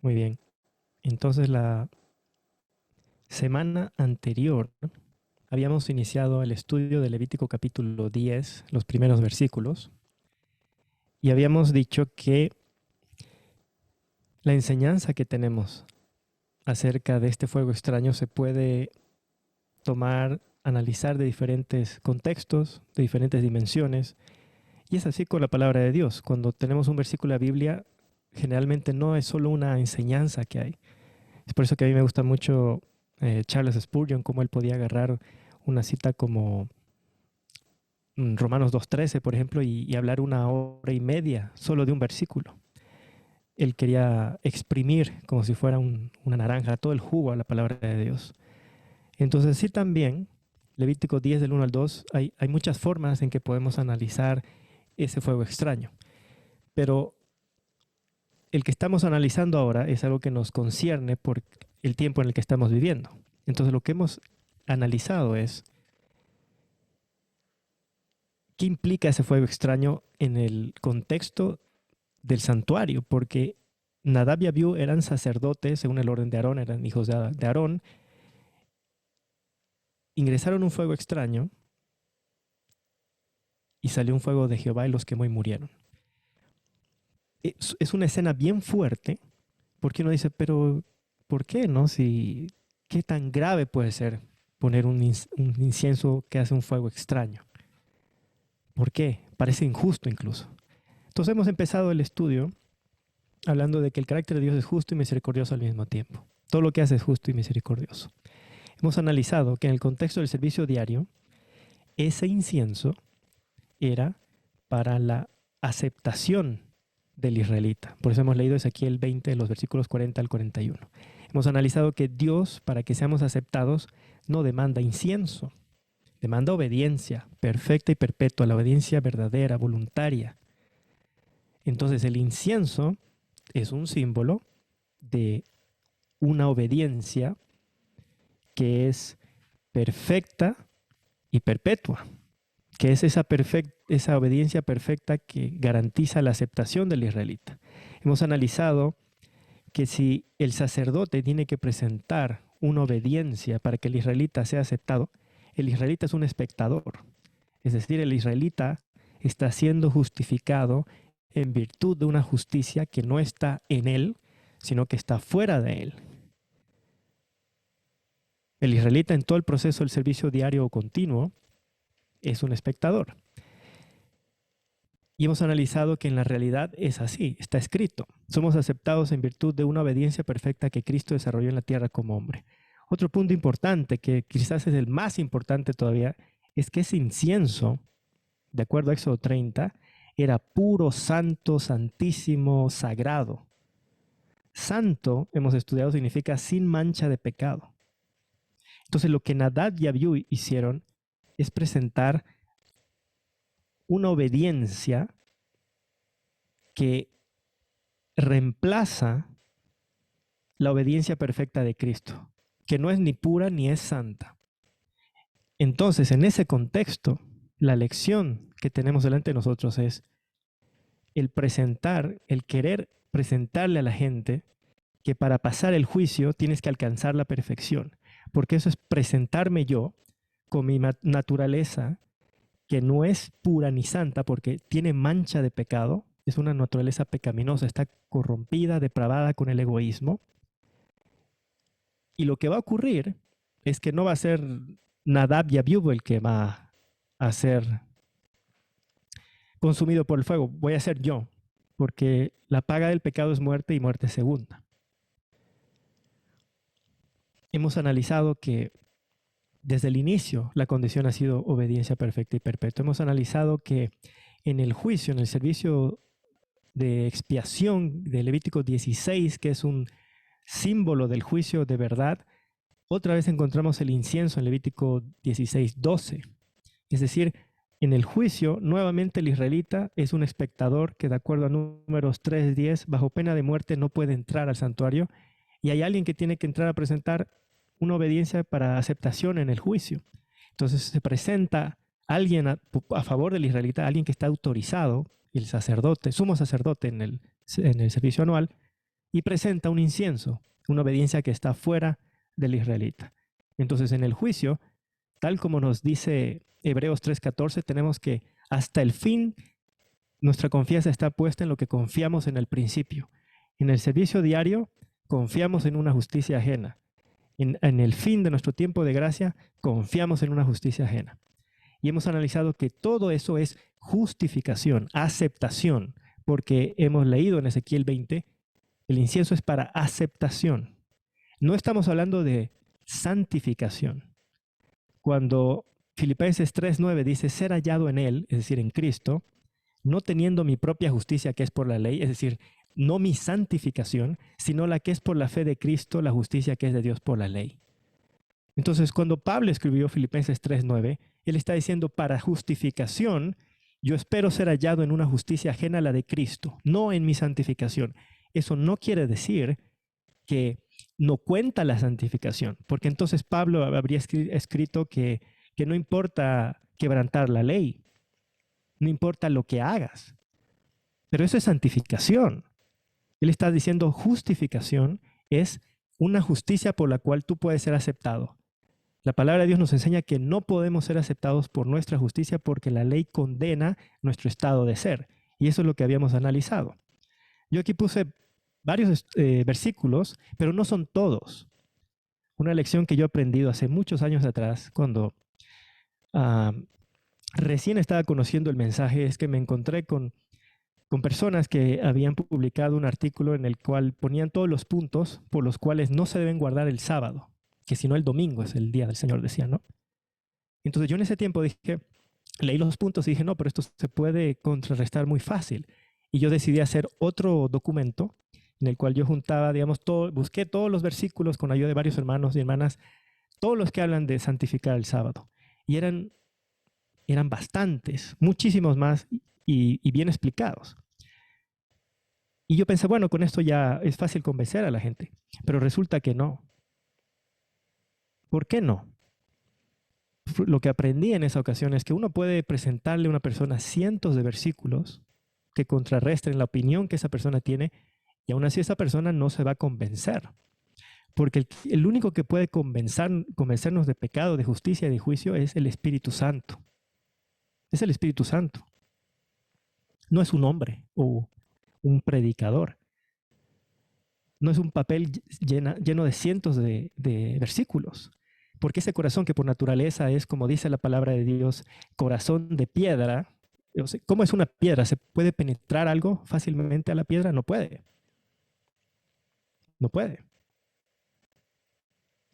Muy bien. Entonces, la semana anterior habíamos iniciado el estudio de Levítico capítulo 10, los primeros versículos, y habíamos dicho que la enseñanza que tenemos acerca de este fuego extraño se puede tomar, analizar de diferentes contextos, de diferentes dimensiones, y es así con la palabra de Dios. Cuando tenemos un versículo de la Biblia, generalmente no es solo una enseñanza que hay. Es por eso que a mí me gusta mucho Charles Spurgeon, cómo él podía agarrar una cita como Romanos 2:13, por ejemplo, y hablar 1 hora y media solo de un versículo. Él quería exprimir como si fuera una naranja todo el jugo a la palabra de Dios. Entonces sí también, Levítico 10 del 1 al 2, hay muchas formas en que podemos analizar ese fuego extraño. Pero el que estamos analizando ahora es algo que nos concierne por el tiempo en el que estamos viviendo. Entonces lo que hemos analizado es qué implica ese fuego extraño en el contexto del santuario, porque Nadab y Abiú eran sacerdotes según el orden de Aarón, eran hijos de Aarón, ingresaron un fuego extraño y salió un fuego de Jehová y los quemó y murieron. Es una escena bien fuerte, porque uno dice, pero ¿por qué no? Si, ¿qué tan grave puede ser poner un incienso que hace un fuego extraño? ¿Por qué? Parece injusto incluso. Entonces hemos empezado el estudio hablando de que el carácter de Dios es justo y misericordioso al mismo tiempo. Todo lo que hace es justo y misericordioso. Hemos analizado que en el contexto del servicio diario, ese incienso era para la aceptación del israelita. Por eso hemos leído Ezequiel 20, los versículos 40 al 41. Hemos analizado que Dios, para que seamos aceptados, no demanda incienso, demanda obediencia perfecta y perpetua, la obediencia verdadera, voluntaria. Entonces el incienso es un símbolo de una obediencia que es perfecta y perpetua, que es esa obediencia perfecta que garantiza la aceptación del israelita. Hemos analizado que si el sacerdote tiene que presentar una obediencia para que el israelita sea aceptado, el israelita es un espectador. Es decir, el israelita está siendo justificado en virtud de una justicia que no está en él, sino que está fuera de él. El israelita en todo el proceso del servicio diario o continuo es un espectador. Y hemos analizado que en la realidad es así, está escrito. Somos aceptados en virtud de una obediencia perfecta que Cristo desarrolló en la tierra como hombre. Otro punto importante, que quizás es el más importante todavía, es que ese incienso, de acuerdo a Éxodo 30, era puro, santo, santísimo, sagrado. Santo, hemos estudiado, significa sin mancha de pecado. Entonces lo que Nadab y Abiú hicieron es presentar una obediencia que reemplaza la obediencia perfecta de Cristo, que no es ni pura ni es santa. Entonces, en ese contexto, la lección que tenemos delante de nosotros es el presentar, el querer presentarle a la gente que para pasar el juicio tienes que alcanzar la perfección, porque eso es presentarme yo con mi naturaleza que no es pura ni santa porque tiene mancha de pecado, es una naturaleza pecaminosa, está corrompida, depravada con el egoísmo. Y lo que va a ocurrir es que no va a ser Nadab y Abiú el que va a ser consumido por el fuego, voy a ser yo, porque la paga del pecado es muerte y muerte segunda. Hemos analizado que desde el inicio la condición ha sido obediencia perfecta y perpetua. Hemos analizado que en el juicio, en el servicio de expiación de Levítico 16, que es un símbolo del juicio de verdad, otra vez encontramos el incienso en Levítico 16:12. Es decir, en el juicio, nuevamente el israelita es un espectador que de acuerdo a Números 3:10, bajo pena de muerte no puede entrar al santuario, y hay alguien que tiene que entrar a presentar una obediencia para aceptación en el juicio. Entonces se presenta alguien a favor del israelita, alguien que está autorizado, el sacerdote, sumo sacerdote en el servicio anual, y presenta un incienso, una obediencia que está fuera del israelita. Entonces, en el juicio, tal como nos dice Hebreos 3:14, tenemos que hasta el fin nuestra confianza está puesta en lo que confiamos en el principio. En el servicio diario, confiamos en una justicia ajena. En el fin de nuestro tiempo de gracia, confiamos en una justicia ajena. Y hemos analizado que todo eso es justificación, aceptación, porque hemos leído en Ezequiel 20, el incienso es para aceptación. No estamos hablando de santificación. Cuando Filipenses 3:9 dice ser hallado en Él, es decir, en Cristo, no teniendo mi propia justicia que es por la ley, es decir, no mi santificación, sino la que es por la fe de Cristo, la justicia que es de Dios por la ley. Entonces, cuando Pablo escribió Filipenses 3:9, él está diciendo, para justificación, yo espero ser hallado en una justicia ajena a la de Cristo, no en mi santificación. Eso no quiere decir que no cuenta la santificación, porque entonces Pablo habría escrito que no importa quebrantar la ley, no importa lo que hagas, pero eso es santificación. Él está diciendo justificación es una justicia por la cual tú puedes ser aceptado. La palabra de Dios nos enseña que no podemos ser aceptados por nuestra justicia porque la ley condena nuestro estado de ser. Y eso es lo que habíamos analizado. Yo aquí puse varios versículos, pero no son todos. Una lección que yo he aprendido hace muchos años atrás, cuando recién estaba conociendo el mensaje, es que me encontré con personas que habían publicado un artículo en el cual ponían todos los puntos por los cuales no se deben guardar el sábado, que si no el domingo es el día del Señor, decía, ¿no? Entonces yo en ese tiempo dije, leí los puntos y dije, no, pero esto se puede contrarrestar muy fácil. Y yo decidí hacer otro documento en el cual yo juntaba, digamos, busqué todos los versículos con ayuda de varios hermanos y hermanas, todos los que hablan de santificar el sábado. Y eran bastantes, muchísimos más y bien explicados. Y yo pensé, bueno, con esto ya es fácil convencer a la gente, pero resulta que no. ¿Por qué no? Lo que aprendí en esa ocasión es que uno puede presentarle a una persona cientos de versículos que contrarresten la opinión que esa persona tiene y aún así esa persona no se va a convencer. Porque el único que puede convencernos de pecado, de justicia y de juicio es el Espíritu Santo. Es el Espíritu Santo. No es un hombre o un predicador. No es un papel lleno de cientos de versículos. Porque ese corazón que por naturaleza es, como dice la palabra de Dios, corazón de piedra. ¿Cómo es una piedra? ¿Se puede penetrar algo fácilmente a la piedra? No puede. No puede.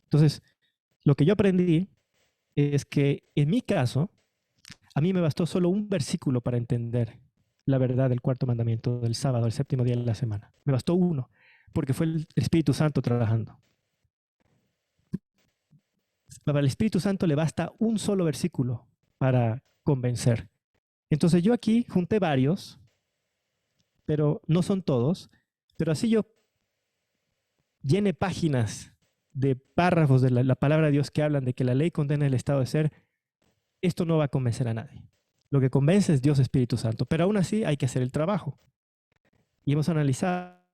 Entonces, lo que yo aprendí es que en mi caso, a mí me bastó solo un versículo para entender la verdad del cuarto mandamiento del sábado, el séptimo día de la semana. Me bastó uno, porque fue el Espíritu Santo trabajando. Para el Espíritu Santo le basta un solo versículo para convencer. Entonces yo aquí junté varios, pero no son todos, pero así yo llené páginas de párrafos de la palabra de Dios que hablan de que la ley condena el estado de ser. Esto no va a convencer a nadie. Lo que convence es Dios Espíritu Santo, pero aún así hay que hacer el trabajo. Y hemos analizado,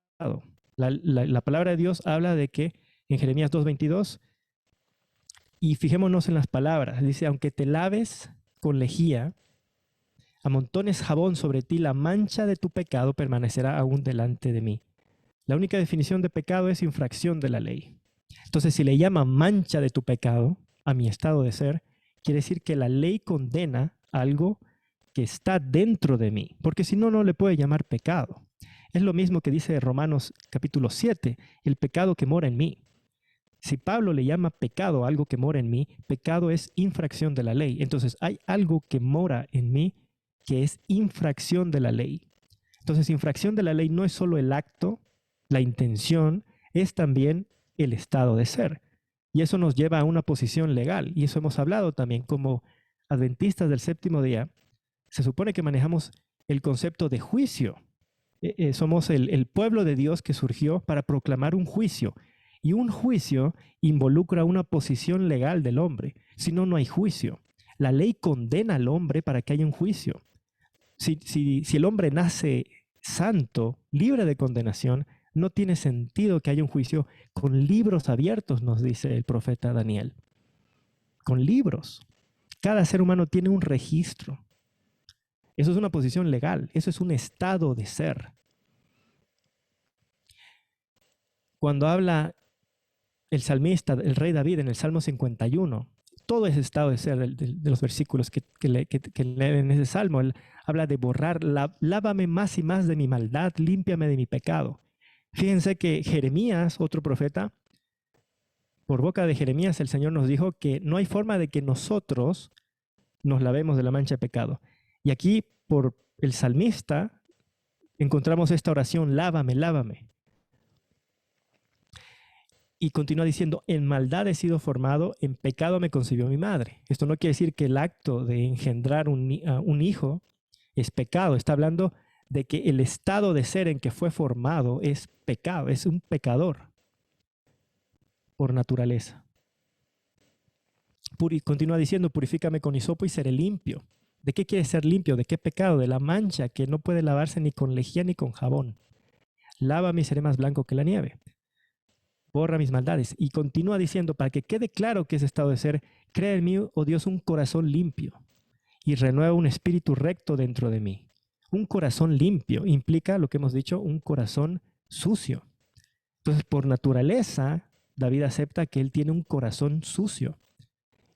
la palabra de Dios habla de que en Jeremías 2:22, y fijémonos en las palabras, dice, aunque te laves con lejía, amontones jabón sobre ti, la mancha de tu pecado permanecerá aún delante de mí. La única definición de pecado es infracción de la ley. Entonces, si le llama mancha de tu pecado a mi estado de ser, quiere decir que la ley condena algo que está dentro de mí, porque si no, no le puede llamar pecado. Es lo mismo que dice Romanos capítulo 7, el pecado que mora en mí. Si Pablo le llama pecado a algo que mora en mí, pecado es infracción de la ley. Entonces hay algo que mora en mí que es infracción de la ley. Entonces, infracción de la ley no es solo el acto, la intención, es también el estado de ser. Y eso nos lleva a una posición legal. Y eso hemos hablado también como adventistas del séptimo día. Se supone que manejamos el concepto de juicio. Somos el pueblo de Dios que surgió para proclamar un juicio. Y un juicio involucra una posición legal del hombre. Si no, no hay juicio. La ley condena al hombre para que haya un juicio. Si el hombre nace santo, libre de condenación, No tiene sentido que haya un juicio con libros abiertos, nos dice el profeta Daniel. Con libros. Cada ser humano tiene un registro. Eso es una posición legal. Eso es un estado de ser. Cuando habla el salmista, el rey David, en el Salmo 51, todo ese estado de ser de los versículos que leen en ese salmo, él habla de borrar, lávame más y más de mi maldad, límpiame de mi pecado. Fíjense que Jeremías, otro profeta, por boca de Jeremías el Señor nos dijo que no hay forma de que nosotros nos lavemos de la mancha de pecado. Y aquí, por el salmista, encontramos esta oración, lávame, lávame. Y continúa diciendo, en maldad he sido formado, en pecado me concibió mi madre. Esto no quiere decir que el acto de engendrar un hijo es pecado. Está hablando de que el estado de ser en que fue formado es pecado, es un pecador por naturaleza. Continúa diciendo, purifícame con hisopo y seré limpio. ¿De qué quiere ser limpio? ¿De qué pecado? De la mancha que no puede lavarse ni con lejía ni con jabón. Lávame y seré más blanco que la nieve. Borra mis maldades. Y continúa diciendo, para que quede claro que ese estado de ser, crea en mí, oh Dios, un corazón limpio y renueva un espíritu recto dentro de mí. Un corazón limpio implica, lo que hemos dicho, un corazón sucio. Entonces, por naturaleza, David acepta que él tiene un corazón sucio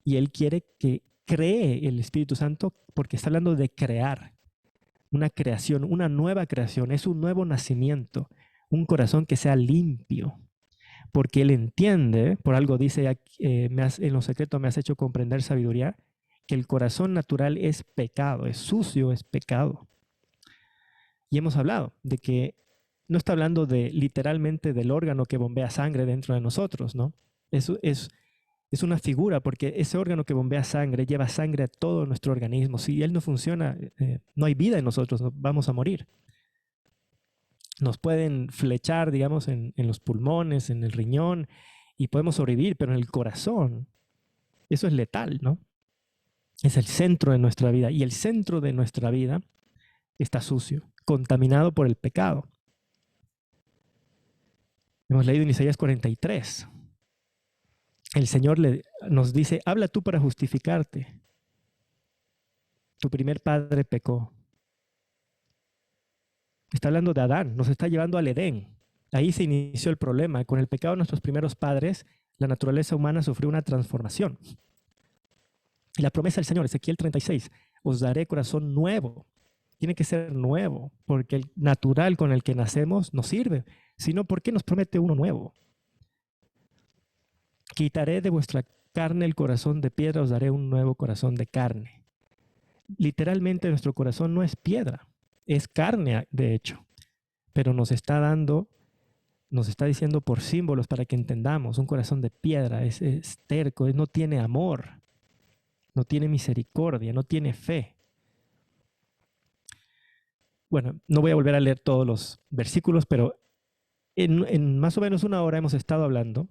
y él quiere que cree el Espíritu Santo porque está hablando de crear, una creación, una nueva creación, es un nuevo nacimiento, un corazón que sea limpio. Porque él entiende, por algo dice, en lo secreto me has hecho comprender sabiduría, que el corazón natural es pecado, es sucio, es pecado. Y hemos hablado de que no está hablando de literalmente del órgano que bombea sangre dentro de nosotros, ¿no? Eso es una figura porque ese órgano que bombea sangre lleva sangre a todo nuestro organismo. Si él no funciona, no hay vida en nosotros, vamos a morir. Nos pueden flechar, digamos, en los pulmones, en el riñón, y podemos sobrevivir, pero en el corazón, eso es letal, ¿no? Es el centro de nuestra vida, y el centro de nuestra vida está sucio, contaminado por el pecado. Hemos leído en Isaías 43. El Señor nos dice, habla tú para justificarte. Tu primer padre pecó. Está hablando de Adán, nos está llevando al Edén. Ahí se inició el problema. Con el pecado de nuestros primeros padres, la naturaleza humana sufrió una transformación. Y la promesa del Señor, Ezequiel 36, os daré corazón nuevo. Tiene que ser nuevo, porque el natural con el que nacemos no sirve. Sino, ¿por qué nos promete uno nuevo? Quitaré de vuestra carne el corazón de piedra, os daré un nuevo corazón de carne. Literalmente nuestro corazón no es piedra, es carne, de hecho, pero nos está diciendo por símbolos para que entendamos, un corazón de piedra es terco, no tiene amor, no tiene misericordia, no tiene fe. Bueno, no voy a volver a leer todos los versículos, pero en más o menos una hora hemos estado hablando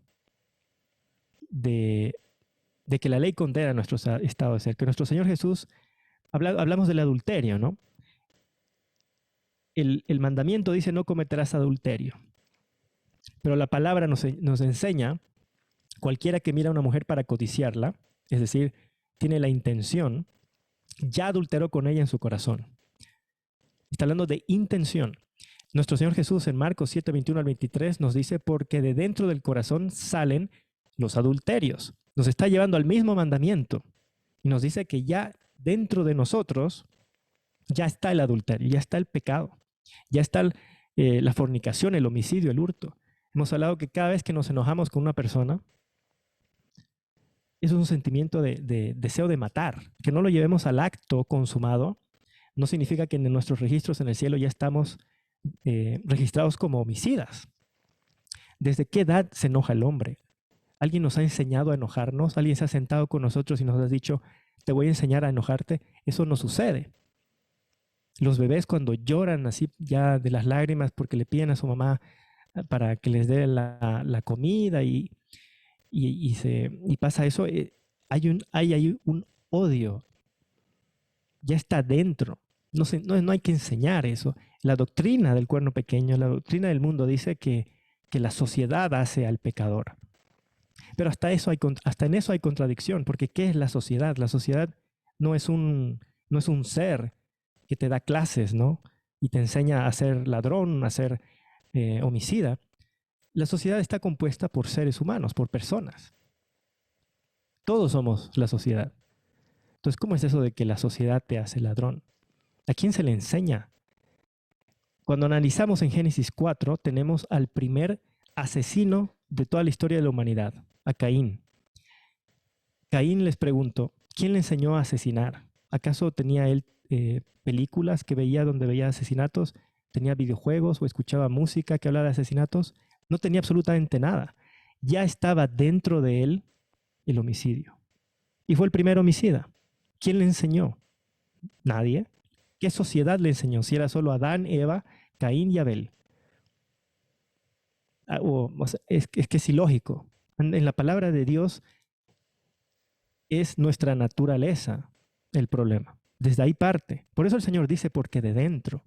de que la ley condena nuestro estado de ser, que nuestro Señor Jesús, hablamos del adulterio, ¿no? El mandamiento dice no cometerás adulterio, pero la palabra nos enseña, cualquiera que mira a una mujer para codiciarla, es decir, tiene la intención, ya adulteró con ella en su corazón. Está hablando de intención. Nuestro Señor Jesús en Marcos 7, 21 al 23 nos dice, porque de dentro del corazón salen los adulterios. Nos está llevando al mismo mandamiento. Y nos dice que ya dentro de nosotros ya está el adulterio, ya está el pecado, ya está la fornicación, el homicidio, el hurto. Hemos hablado que cada vez que nos enojamos con una persona, eso es un sentimiento de deseo de matar. Que no lo llevemos al acto consumado no significa que en nuestros registros en el cielo ya estamos registrados como homicidas. ¿Desde qué edad se enoja el hombre? ¿Alguien nos ha enseñado a enojarnos? ¿Alguien se ha sentado con nosotros y nos ha dicho, te voy a enseñar a enojarte? Eso no sucede. Los bebés cuando lloran así ya de las lágrimas porque le piden a su mamá para que les dé la comida y pasa eso, hay un odio, ya está dentro. No hay que enseñar eso. La doctrina del cuerno pequeño, la doctrina del mundo dice que la sociedad hace al pecador. Pero hasta en eso hay contradicción, porque ¿qué es la sociedad? La sociedad no es no es un ser que te da clases, ¿no? Y te enseña a ser ladrón, a ser homicida. La sociedad está compuesta por seres humanos, por personas. Todos somos la sociedad. Entonces, ¿cómo es eso de que la sociedad te hace ladrón? ¿A quién se le enseña? Cuando analizamos en Génesis 4, tenemos al primer asesino de toda la historia de la humanidad, a Caín. Caín les preguntó, ¿quién le enseñó a asesinar? ¿Acaso tenía él películas que veía donde veía asesinatos? ¿Tenía videojuegos o escuchaba música que hablaba de asesinatos? No tenía absolutamente nada. Ya estaba dentro de él el homicidio. Y fue el primer homicida. ¿Quién le enseñó? Nadie. ¿Qué sociedad le enseñó? Si era solo Adán, Eva, Caín y Abel. Es que es ilógico. En la palabra de Dios es nuestra naturaleza el problema. Desde ahí parte. Por eso el Señor dice, porque de dentro.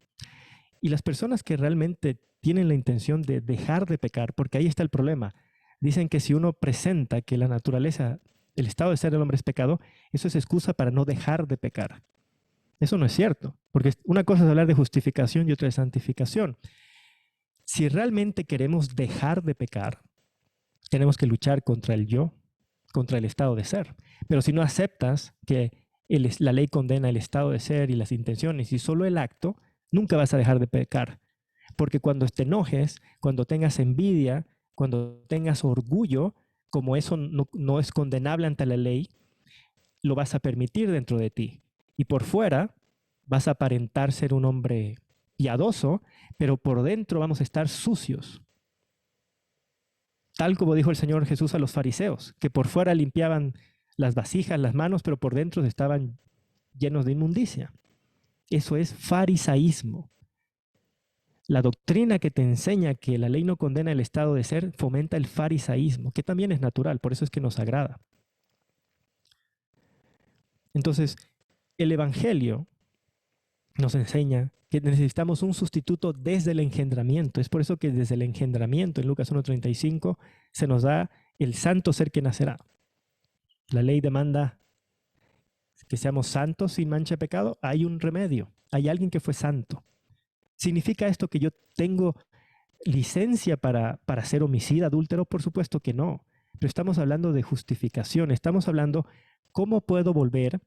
Y las personas que realmente tienen la intención de dejar de pecar, porque ahí está el problema. Dicen que si uno presenta que la naturaleza, el estado de ser del hombre es pecado, eso es excusa para no dejar de pecar. Eso no es cierto, porque una cosa es hablar de justificación y otra de santificación. Si realmente queremos dejar de pecar, tenemos que luchar contra el yo, contra el estado de ser. Pero si no aceptas que la ley condena el estado de ser y las intenciones y solo el acto, nunca vas a dejar de pecar. Porque cuando te enojes, cuando tengas envidia, cuando tengas orgullo, como eso no es condenable ante la ley, lo vas a permitir dentro de ti. Y por fuera vas a aparentar ser un hombre piadoso, pero por dentro vamos a estar sucios. Tal como dijo el Señor Jesús a los fariseos, que por fuera limpiaban las vasijas, las manos, pero por dentro estaban llenos de inmundicia. Eso es farisaísmo. La doctrina que te enseña que la ley no condena el estado de ser fomenta el farisaísmo, que también es natural, por eso es que nos agrada. Entonces, el Evangelio nos enseña que necesitamos un sustituto desde el engendramiento. Es por eso que desde el engendramiento, en Lucas 1:35, se nos da el santo ser que nacerá. La ley demanda que seamos santos sin mancha de pecado. Hay un remedio. Hay alguien que fue santo. ¿Significa esto que yo tengo licencia para ser homicida, adúltero? Por supuesto que no. Pero estamos hablando de justificación. Estamos hablando cómo puedo volver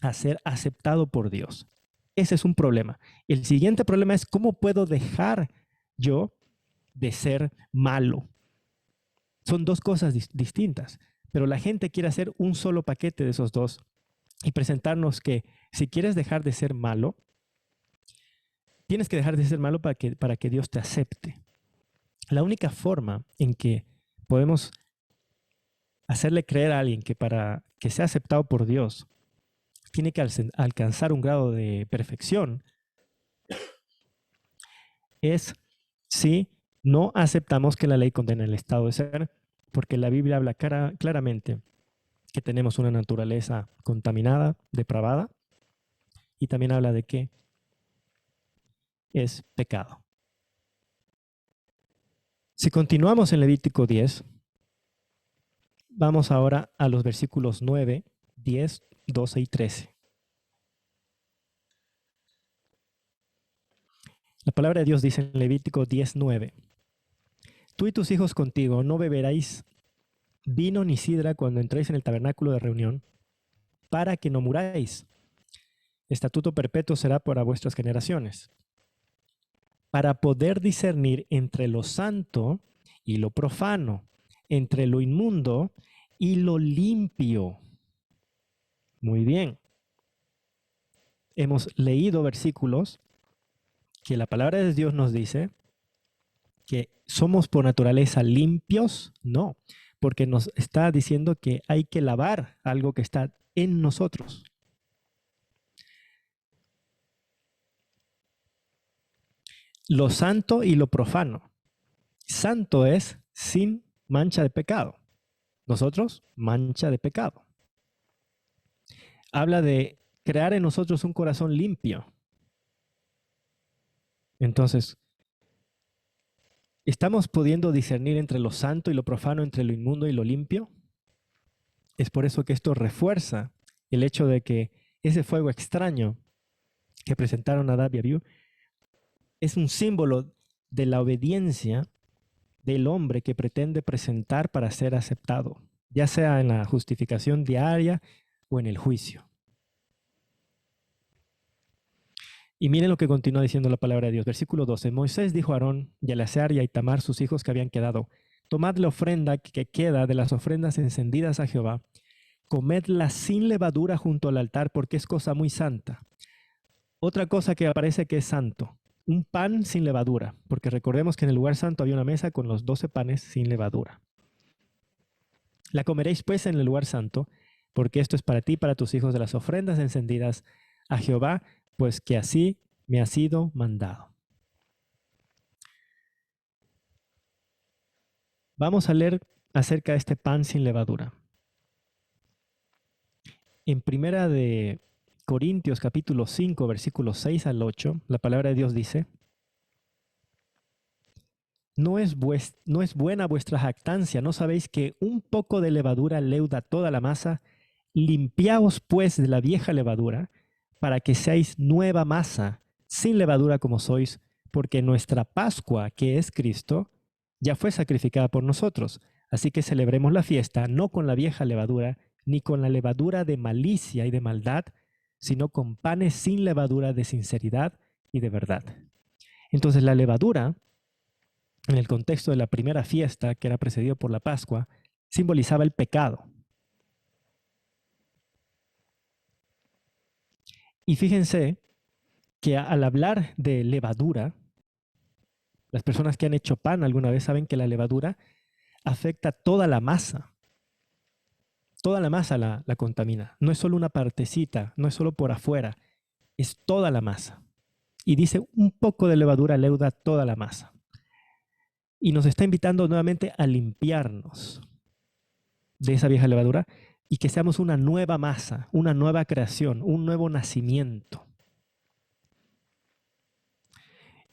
a ser aceptado por Dios. Ese es un problema. El siguiente problema es cómo puedo dejar yo de ser malo. Son dos cosas distintas, pero la gente quiere hacer un solo paquete de esos dos y presentarnos que si quieres dejar de ser malo, tienes que dejar de ser malo para que Dios te acepte. La única forma en que podemos hacerle creer a alguien que para que sea aceptado por Dios tiene que alcanzar un grado de perfección es si no aceptamos que la ley condena el estado de ser, porque la Biblia habla claramente que tenemos una naturaleza contaminada, depravada, y también habla de que es pecado. Si continuamos en Levítico 10, vamos ahora a los versículos 9, 10, 12 y 13. La palabra de Dios dice en Levítico 10:9, tú y tus hijos contigo no beberéis vino ni sidra cuando entréis en el tabernáculo de reunión, para que no muráis. Estatuto perpetuo será para vuestras generaciones. Para poder discernir entre lo santo y lo profano, entre lo inmundo y lo limpio. Muy bien. Hemos leído versículos que la palabra de Dios nos dice que somos por naturaleza limpios. No, porque nos está diciendo que hay que lavar algo que está en nosotros. Lo santo y lo profano. Santo es sin mancha de pecado. Nosotros, mancha de pecado. Habla de crear en nosotros un corazón limpio. Entonces, ¿estamos pudiendo discernir entre lo santo y lo profano, entre lo inmundo y lo limpio? Es por eso que esto refuerza el hecho de que ese fuego extraño que presentaron Nadab y Abiú es un símbolo de la obediencia del hombre que pretende presentar para ser aceptado, ya sea en la justificación diaria o en el juicio. Y miren lo que continúa diciendo la palabra de Dios. Versículo 12. Moisés dijo a Aarón y a Eleazar y a Itamar, sus hijos que habían quedado: tomad la ofrenda que queda de las ofrendas encendidas a Jehová, comedla sin levadura junto al altar, porque es cosa muy santa. Otra cosa que aparece que es santo: un pan sin levadura, porque recordemos que en el lugar santo había una mesa con los 12 panes sin levadura. La comeréis pues en el lugar santo, porque esto es para ti y para tus hijos de las ofrendas encendidas a Jehová, pues que así me ha sido mandado. Vamos a leer acerca de este pan sin levadura. En Primera de Corintios capítulo 5, versículos 6 al 8, la palabra de Dios dice: no es buena vuestra jactancia, ¿no sabéis que un poco de levadura leuda toda la masa? Limpiaos pues de la vieja levadura, para que seáis nueva masa, sin levadura como sois, porque nuestra Pascua, que es Cristo, ya fue sacrificada por nosotros. Así que celebremos la fiesta no con la vieja levadura, ni con la levadura de malicia y de maldad, sino con panes sin levadura de sinceridad y de verdad. Entonces la levadura, en el contexto de la primera fiesta, que era precedido por la Pascua, simbolizaba el pecado. Y fíjense que al hablar de levadura, las personas que han hecho pan alguna vez saben que la levadura afecta toda la masa. Toda la masa la contamina. No es solo una partecita, no es solo por afuera, es toda la masa. Y dice, un poco de levadura leuda toda la masa. Y nos está invitando nuevamente a limpiarnos de esa vieja levadura y que seamos una nueva masa, una nueva creación, un nuevo nacimiento.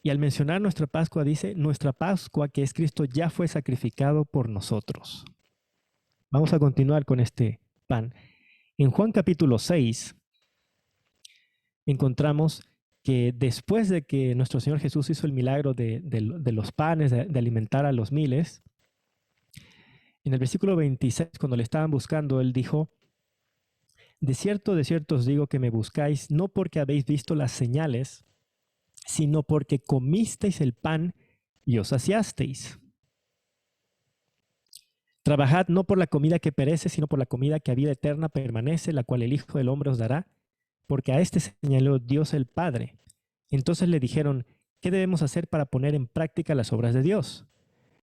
Y al mencionar nuestra Pascua dice, nuestra Pascua, que es Cristo, ya fue sacrificado por nosotros. Vamos a continuar con este pan. En Juan capítulo 6 encontramos que después de que nuestro Señor Jesús hizo el milagro de los panes, de alimentar a los miles, en el versículo 26, cuando le estaban buscando, Él dijo: de cierto os digo que me buscáis, no porque habéis visto las señales, sino porque comisteis el pan y os saciasteis. Trabajad no por la comida que perece, sino por la comida que a vida eterna permanece, la cual el Hijo del Hombre os dará, porque a este señaló Dios el Padre. Entonces le dijeron: ¿qué debemos hacer para poner en práctica las obras de Dios?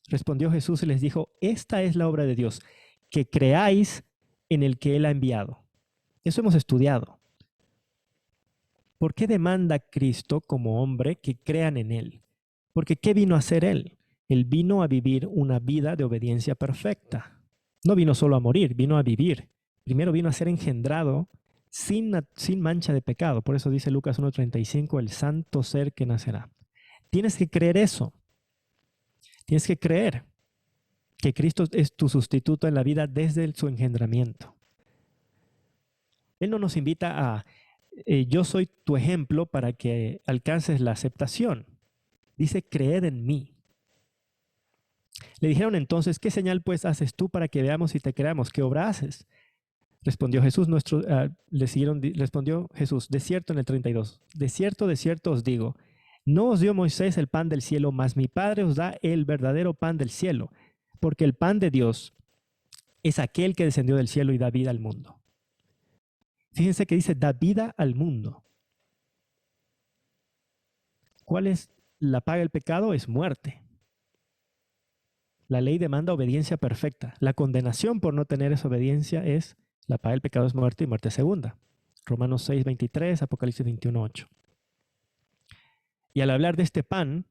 Respondió Jesús y les dijo: esta es la obra de Dios, que creáis en el que Él ha enviado. Eso hemos estudiado. ¿Por qué demanda Cristo como hombre que crean en Él? Porque ¿qué vino a hacer Él? Él vino a vivir una vida de obediencia perfecta. No vino solo a morir, vino a vivir. Primero vino a ser engendrado sin mancha de pecado. Por eso dice Lucas 1:35, el santo ser que nacerá. Tienes que creer eso. Tienes que creer que Cristo es tu sustituto en la vida desde su engendramiento. Él no nos invita a yo soy tu ejemplo para que alcances la aceptación. Dice, creed en mí. Le dijeron entonces, ¿qué señal pues haces tú para que veamos y te creamos? ¿Qué obra haces? Respondió Jesús, respondió Jesús, de cierto, en el 32, de cierto os digo, no os dio Moisés el pan del cielo, mas mi Padre os da el verdadero pan del cielo, porque el pan de Dios es aquel que descendió del cielo y da vida al mundo. Fíjense que dice, da vida al mundo. ¿Cuál es la paga del pecado? Es muerte. La ley demanda obediencia perfecta. La condenación por no tener esa obediencia es, la paga del pecado es muerte y muerte segunda. Romanos 6:23, Apocalipsis 21:8. Y al hablar de este pan,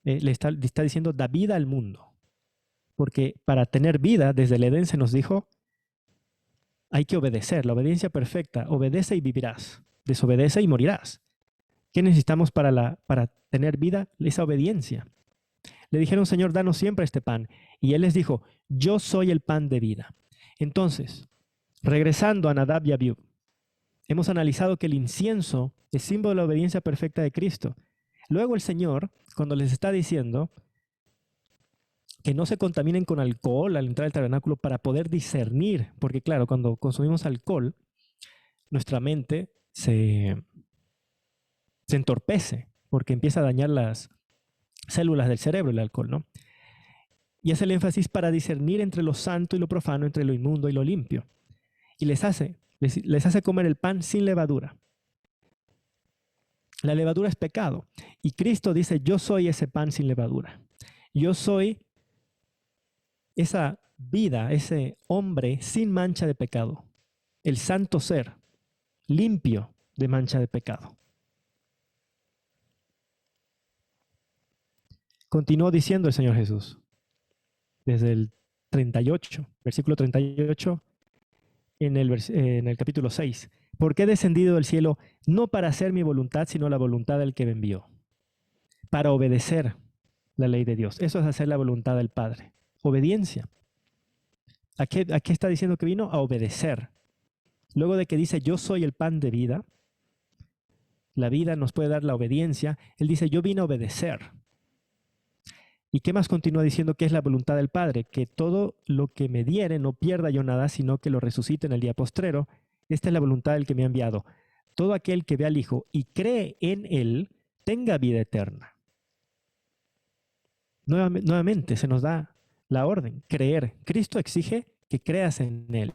le está diciendo, da vida al mundo. Porque para tener vida, desde el Edén se nos dijo, hay que obedecer. La obediencia perfecta, obedece y vivirás. Desobedece y morirás. ¿Qué necesitamos para tener vida? Esa obediencia. Le dijeron, Señor, danos siempre este pan. Y Él les dijo, yo soy el pan de vida. Entonces, regresando a Nadab y Abiú, hemos analizado que el incienso es símbolo de la obediencia perfecta de Cristo. Luego el Señor, cuando les está diciendo que no se contaminen con alcohol al entrar al tabernáculo para poder discernir, porque claro, cuando consumimos alcohol, nuestra mente se entorpece porque empieza a dañar las células del cerebro el alcohol, ¿no? Y hace el énfasis para discernir entre lo santo y lo profano, entre lo inmundo y lo limpio. Y les hace comer el pan sin levadura. La levadura es pecado. Y Cristo dice, yo soy ese pan sin levadura. Yo soy esa vida, ese hombre sin mancha de pecado. El santo ser, limpio de mancha de pecado. Continuó diciendo el Señor Jesús, desde el 38, versículo 38, en el capítulo 6. Porque he descendido del cielo no para hacer mi voluntad, sino la voluntad del que me envió. Para obedecer la ley de Dios. Eso es hacer la voluntad del Padre. Obediencia. ¿A qué está diciendo que vino? A obedecer. Luego de que dice, yo soy el pan de vida, la vida nos puede dar la obediencia. Él dice, yo vine a obedecer. ¿Y qué más continúa diciendo que es la voluntad del Padre? Que todo lo que me diere no pierda yo nada, sino que lo resucite en el día postrero. Esta es la voluntad del que me ha enviado. Todo aquel que ve al Hijo y cree en Él, tenga vida eterna. Nuevamente se nos da la orden, creer. Cristo exige que creas en Él.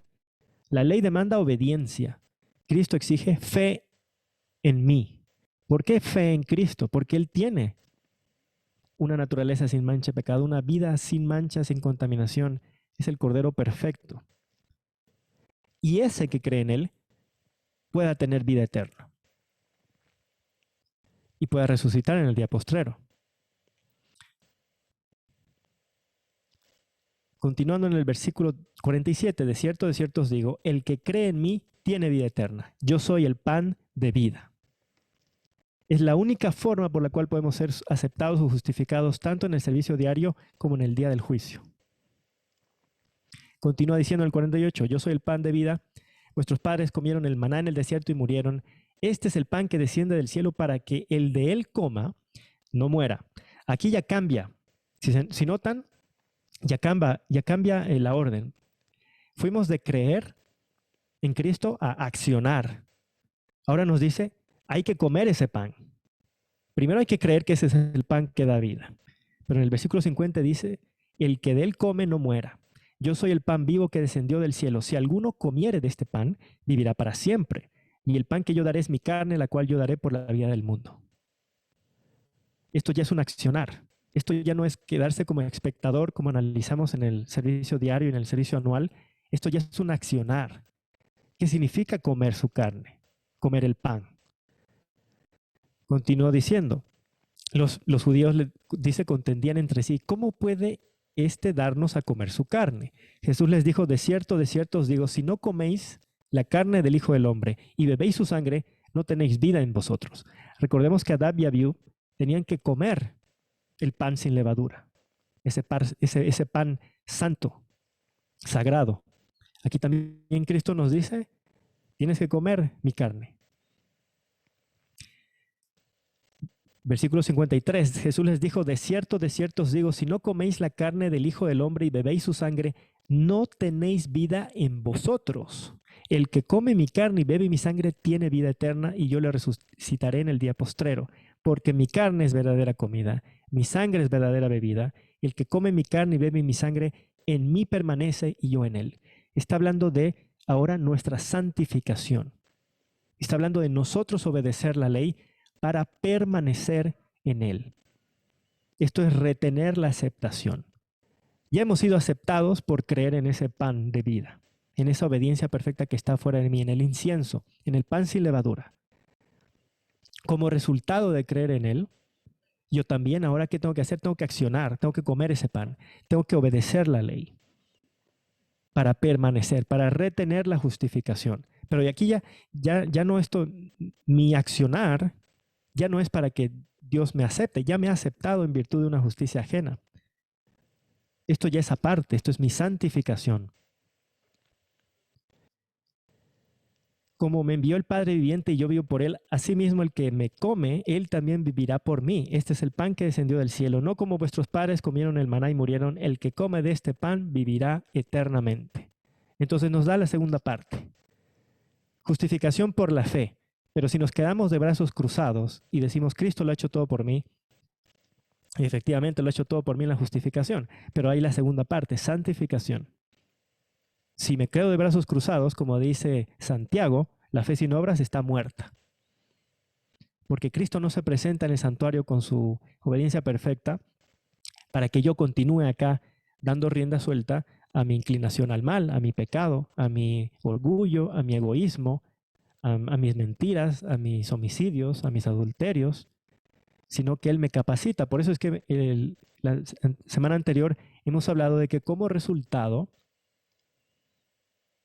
La ley demanda obediencia. Cristo exige fe en mí. ¿Por qué fe en Cristo? Porque Él tiene una naturaleza sin mancha de pecado, una vida sin mancha, sin contaminación. Es el Cordero perfecto. Y ese que cree en Él pueda tener vida eterna. Y pueda resucitar en el día postrero. Continuando en el versículo 47, de cierto os digo, el que cree en mí tiene vida eterna. Yo soy el pan de vida. Es la única forma por la cual podemos ser aceptados o justificados tanto en el servicio diario como en el día del juicio. Continúa diciendo el 48, yo soy el pan de vida. Vuestros padres comieron el maná en el desierto y murieron. Este es el pan que desciende del cielo para que el de él coma, no muera. Aquí ya cambia. Si notan, ya cambia la orden. Fuimos de creer en Cristo a accionar. Ahora nos dice, hay que comer ese pan. Primero hay que creer que ese es el pan que da vida. Pero en el versículo 50 dice, el que de él come no muera. Yo soy el pan vivo que descendió del cielo. Si alguno comiere de este pan, vivirá para siempre. Y el pan que yo daré es mi carne, la cual yo daré por la vida del mundo. Esto ya es un accionar. Esto ya no es quedarse como espectador, como analizamos en el servicio diario y en el servicio anual. Esto ya es un accionar. ¿Qué significa comer su carne? Comer el pan. Continuó diciendo, los judíos, dice, contendían entre sí, ¿cómo puede éste darnos a comer su carne? Jesús les dijo, de cierto os digo, si no coméis la carne del Hijo del Hombre y bebéis su sangre, no tenéis vida en vosotros. Recordemos que Adab y Abiú tenían que comer el pan sin levadura, ese pan santo, sagrado. Aquí también Cristo nos dice, tienes que comer mi carne. Versículo 53, Jesús les dijo, de cierto os digo, si no coméis la carne del Hijo del Hombre y bebéis su sangre, no tenéis vida en vosotros. El que come mi carne y bebe mi sangre tiene vida eterna y yo le resucitaré en el día postrero, porque mi carne es verdadera comida, mi sangre es verdadera bebida. El que come mi carne y bebe mi sangre, en mí permanece y yo en él. Está hablando de ahora nuestra santificación. Está hablando de nosotros obedecer la ley para permanecer en él. Esto es retener la aceptación. Ya hemos sido aceptados por creer en ese pan de vida, en esa obediencia perfecta que está fuera de mí, en el incienso, en el pan sin levadura. Como resultado de creer en él, yo también ahora ¿qué tengo que hacer? Tengo que accionar, tengo que comer ese pan, tengo que obedecer la ley para permanecer, para retener la justificación. Pero aquí ya no esto, mi accionar ya no es para que Dios me acepte, ya me ha aceptado en virtud de una justicia ajena. Esto ya es aparte, esto es mi santificación. Como me envió el Padre viviente y yo vivo por él, asimismo el que me come, él también vivirá por mí. Este es el pan que descendió del cielo, no como vuestros padres comieron el maná y murieron. El que come de este pan vivirá eternamente. Entonces nos da la segunda parte. Justificación por la fe. Pero si nos quedamos de brazos cruzados y decimos, Cristo lo ha hecho todo por mí, y efectivamente lo ha hecho todo por mí en la justificación, pero hay la segunda parte, santificación. Si me quedo de brazos cruzados, como dice Santiago, la fe sin obras está muerta. Porque Cristo no se presenta en el santuario con su obediencia perfecta para que yo continúe acá dando rienda suelta a mi inclinación al mal, a mi pecado, a mi orgullo, a mi egoísmo, a mis mentiras, a mis homicidios, a mis adulterios, sino que Él me capacita. Por eso es que la semana anterior hemos hablado de que como resultado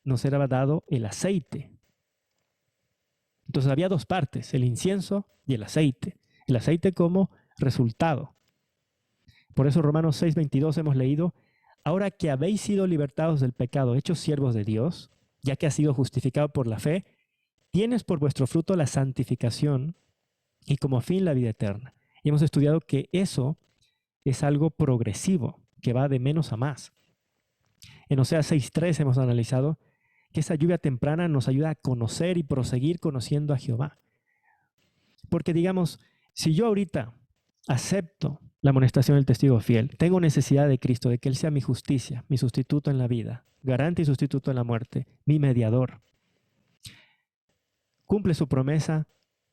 nos era dado el aceite. Entonces había dos partes, el incienso y el aceite. El aceite como resultado. Por eso Romanos 6:22 hemos leído, ahora que habéis sido libertados del pecado, hechos siervos de Dios, ya que has sido justificado por la fe, tienes por vuestro fruto la santificación y como fin la vida eterna. Y hemos estudiado que eso es algo progresivo, que va de menos a más. En Oseas 6:3 hemos analizado que esa lluvia temprana nos ayuda a conocer y proseguir conociendo a Jehová. Porque digamos, si yo ahorita acepto la amonestación del testigo fiel, tengo necesidad de Cristo, de que Él sea mi justicia, mi sustituto en la vida, garante y sustituto en la muerte, mi mediador. Cumple su promesa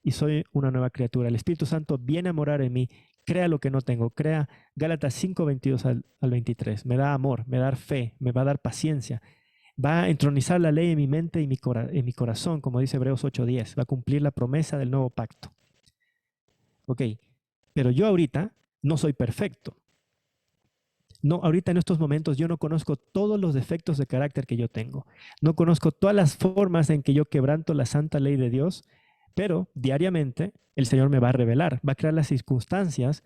y soy una nueva criatura. El Espíritu Santo viene a morar en mí, crea lo que no tengo, crea Gálatas 5:22 al 23. Me da amor, me da fe, me va a dar paciencia. Va a entronizar la ley en mi mente y en mi corazón, como dice Hebreos 8:10. Va a cumplir la promesa del nuevo pacto. Ok, pero yo ahorita no soy perfecto. No, ahorita en estos momentos yo no conozco todos los defectos de carácter que yo tengo. No conozco todas las formas en que yo quebranto la santa ley de Dios, pero diariamente el Señor me va a revelar, va a crear las circunstancias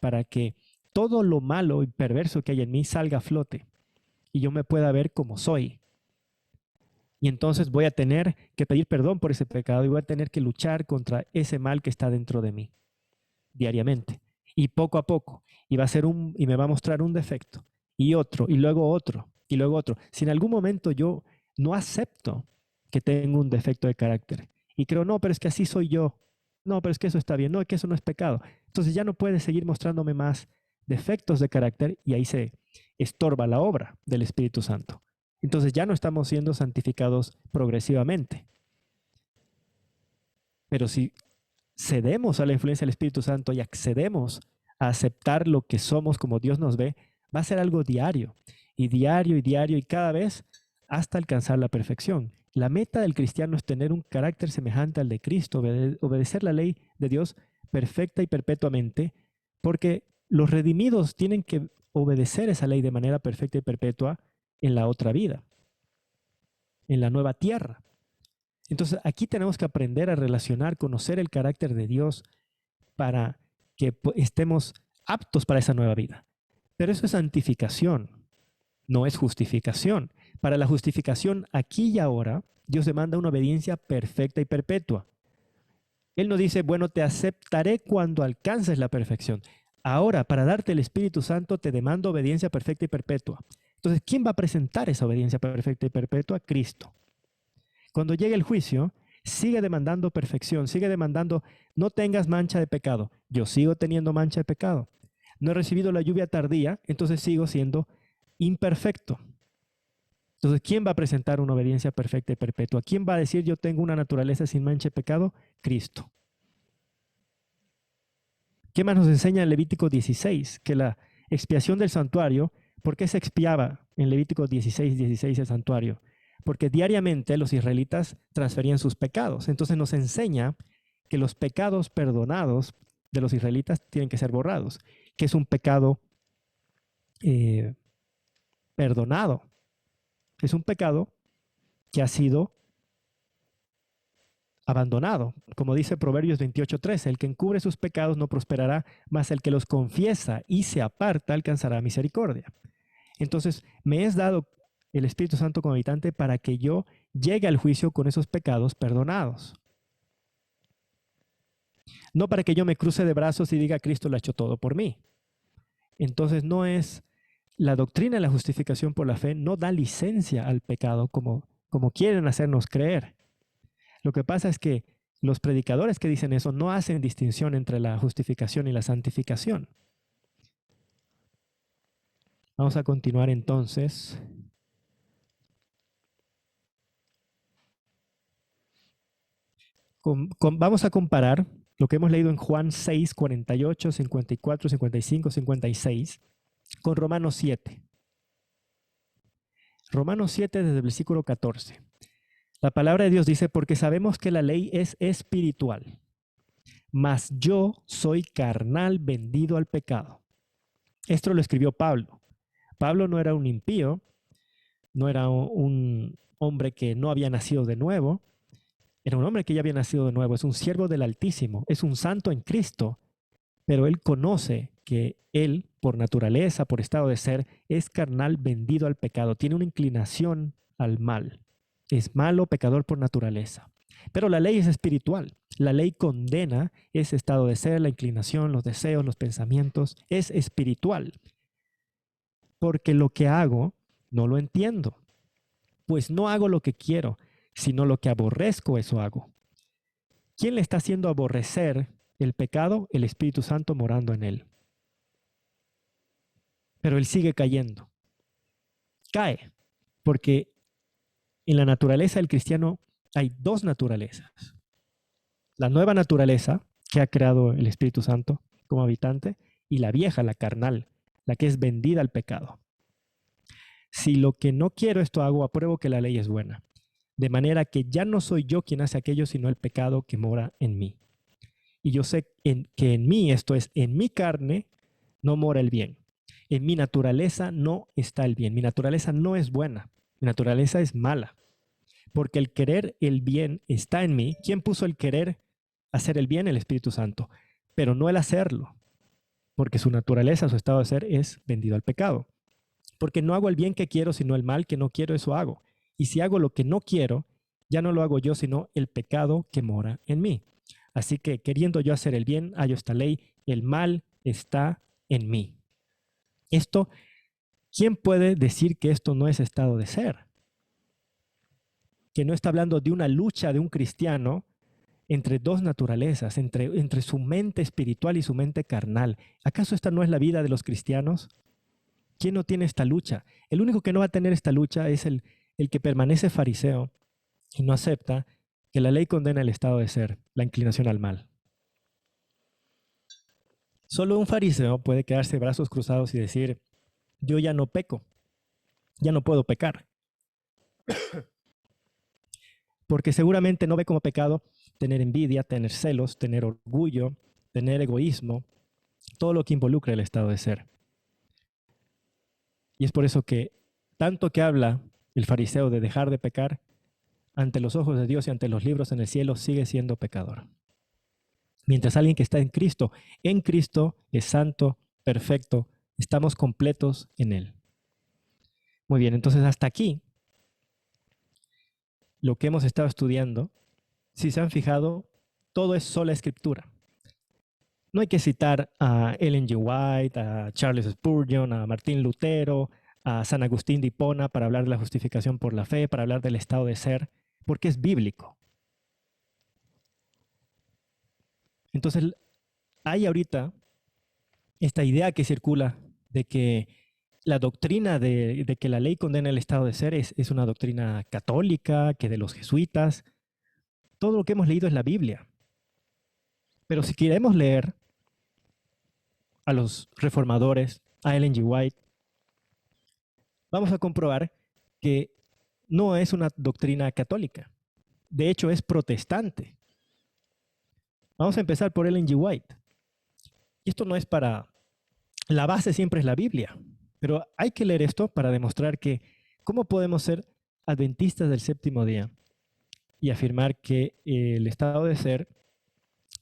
para que todo lo malo y perverso que hay en mí salga a flote y yo me pueda ver como soy. Y entonces voy a tener que pedir perdón por ese pecado y voy a tener que luchar contra ese mal que está dentro de mí diariamente. Y poco a poco. Y va a ser y me va a mostrar un defecto. Y otro. Y luego otro. Y luego otro. Si en algún momento yo no acepto que tengo un defecto de carácter. Y creo, no, pero es que así soy yo. No, pero es que eso está bien. No, es que eso no es pecado. Entonces ya no puede seguir mostrándome más defectos de carácter y ahí se estorba la obra del Espíritu Santo. Entonces ya no estamos siendo santificados progresivamente. Pero si cedemos a la influencia del Espíritu Santo y accedemos a aceptar lo que somos como Dios nos ve, va a ser algo diario, y diario, y diario, y cada vez hasta alcanzar la perfección. La meta del cristiano es tener un carácter semejante al de Cristo, obedecer la ley de Dios perfecta y perpetuamente, porque los redimidos tienen que obedecer esa ley de manera perfecta y perpetua en la otra vida, en la nueva tierra. Entonces aquí tenemos que aprender a relacionar, conocer el carácter de Dios para que estemos aptos para esa nueva vida. Pero eso es santificación, no es justificación. Para la justificación, aquí y ahora, Dios demanda una obediencia perfecta y perpetua. Él no dice, bueno, te aceptaré cuando alcances la perfección. Ahora, para darte el Espíritu Santo, te demando obediencia perfecta y perpetua. Entonces, ¿quién va a presentar esa obediencia perfecta y perpetua? Cristo. Cuando llegue el juicio, sigue demandando perfección, sigue demandando, no tengas mancha de pecado. Yo sigo teniendo mancha de pecado. No he recibido la lluvia tardía, entonces sigo siendo imperfecto. Entonces, ¿quién va a presentar una obediencia perfecta y perpetua? ¿Quién va a decir yo tengo una naturaleza sin mancha de pecado? Cristo. ¿Qué más nos enseña en Levítico 16? Que la expiación del santuario, ¿por qué se expiaba en Levítico 16:16 el santuario? Porque diariamente los israelitas transferían sus pecados. Entonces nos enseña que los pecados perdonados de los israelitas tienen que ser borrados, que es un pecado eh, perdonado. Es un pecado que ha sido abandonado. Como dice Proverbios 28:13, el que encubre sus pecados no prosperará, mas el que los confiesa y se aparta alcanzará misericordia. Entonces, me es dado el Espíritu Santo como habitante para que yo llegue al juicio con esos pecados perdonados. No para que yo me cruce de brazos y diga, Cristo lo ha hecho todo por mí. Entonces, no es la doctrina de la justificación por la fe, no da licencia al pecado como quieren hacernos creer. Lo que pasa es que los predicadores que dicen eso no hacen distinción entre la justificación y la santificación. Vamos a continuar entonces. Vamos a comparar lo que hemos leído en Juan 6, 48, 54, 55, 56 con Romanos 7. Romanos 7 desde el versículo 14. La palabra de Dios dice, porque sabemos que la ley es espiritual, mas yo soy carnal vendido al pecado. Esto lo escribió Pablo. Pablo no era un impío, no era un hombre que no había nacido de nuevo, era un hombre que ya había nacido de nuevo, es un siervo del Altísimo, es un santo en Cristo, pero él conoce que él, por naturaleza, por estado de ser, es carnal vendido al pecado, tiene una inclinación al mal, es malo, pecador por naturaleza. Pero la ley es espiritual, la ley condena ese estado de ser, la inclinación, los deseos, los pensamientos, es espiritual. Porque lo que hago no lo entiendo, pues no hago lo que quiero, sino lo que aborrezco, eso hago. ¿Quién le está haciendo aborrecer el pecado? El Espíritu Santo morando en él. Pero él sigue cayendo. Cae, porque en la naturaleza del cristiano hay dos naturalezas. La nueva naturaleza que ha creado el Espíritu Santo como habitante y la vieja, la carnal, la que es vendida al pecado. Si lo que no quiero esto hago, apruebo que la ley es buena. De manera que ya no soy yo quien hace aquello, sino el pecado que mora en mí. Y yo sé que en mí, esto es, en mi carne, no mora el bien. En mi naturaleza no está el bien. Mi naturaleza no es buena. Mi naturaleza es mala. Porque el querer el bien está en mí. ¿Quién puso el querer hacer el bien? El Espíritu Santo. Pero no el hacerlo. Porque su naturaleza, su estado de ser es vendido al pecado. Porque no hago el bien que quiero, sino el mal que no quiero, eso hago. Y si hago lo que no quiero, ya no lo hago yo, sino el pecado que mora en mí. Así que queriendo yo hacer el bien, hallo esta ley, el mal está en mí. Esto, ¿quién puede decir que esto no es estado de ser? Que no está hablando de una lucha de un cristiano entre dos naturalezas, entre su mente espiritual y su mente carnal. ¿Acaso esta no es la vida de los cristianos? ¿Quién no tiene esta lucha? El único que no va a tener esta lucha es el que permanece fariseo y no acepta que la ley condena el estado de ser, la inclinación al mal. Solo un fariseo puede quedarse de brazos cruzados y decir, yo ya no peco, ya no puedo pecar. Porque seguramente no ve como pecado tener envidia, tener celos, tener orgullo, tener egoísmo, todo lo que involucra el estado de ser. Y es por eso que tanto que habla el fariseo de dejar de pecar, ante los ojos de Dios y ante los libros en el cielo sigue siendo pecador. Mientras alguien que está en Cristo es santo, perfecto, estamos completos en Él. Muy bien, entonces hasta aquí lo que hemos estado estudiando, si se han fijado, todo es sola escritura. No hay que citar a Ellen G. White, a Charles Spurgeon, a Martín Lutero, a San Agustín de Hipona para hablar de la justificación por la fe, para hablar del estado de ser, porque es bíblico. Entonces, hay ahorita esta idea que circula de que la doctrina de que la ley condena el estado de ser es una doctrina católica, que de los jesuitas. Todo lo que hemos leído es la Biblia. Pero si queremos leer a los reformadores, a Ellen G. White, vamos a comprobar que no es una doctrina católica. De hecho, es protestante. Vamos a empezar por Ellen G. White. Y esto no es para... La base siempre es la Biblia. Pero hay que leer esto para demostrar que cómo podemos ser adventistas del séptimo día y afirmar que el estado de ser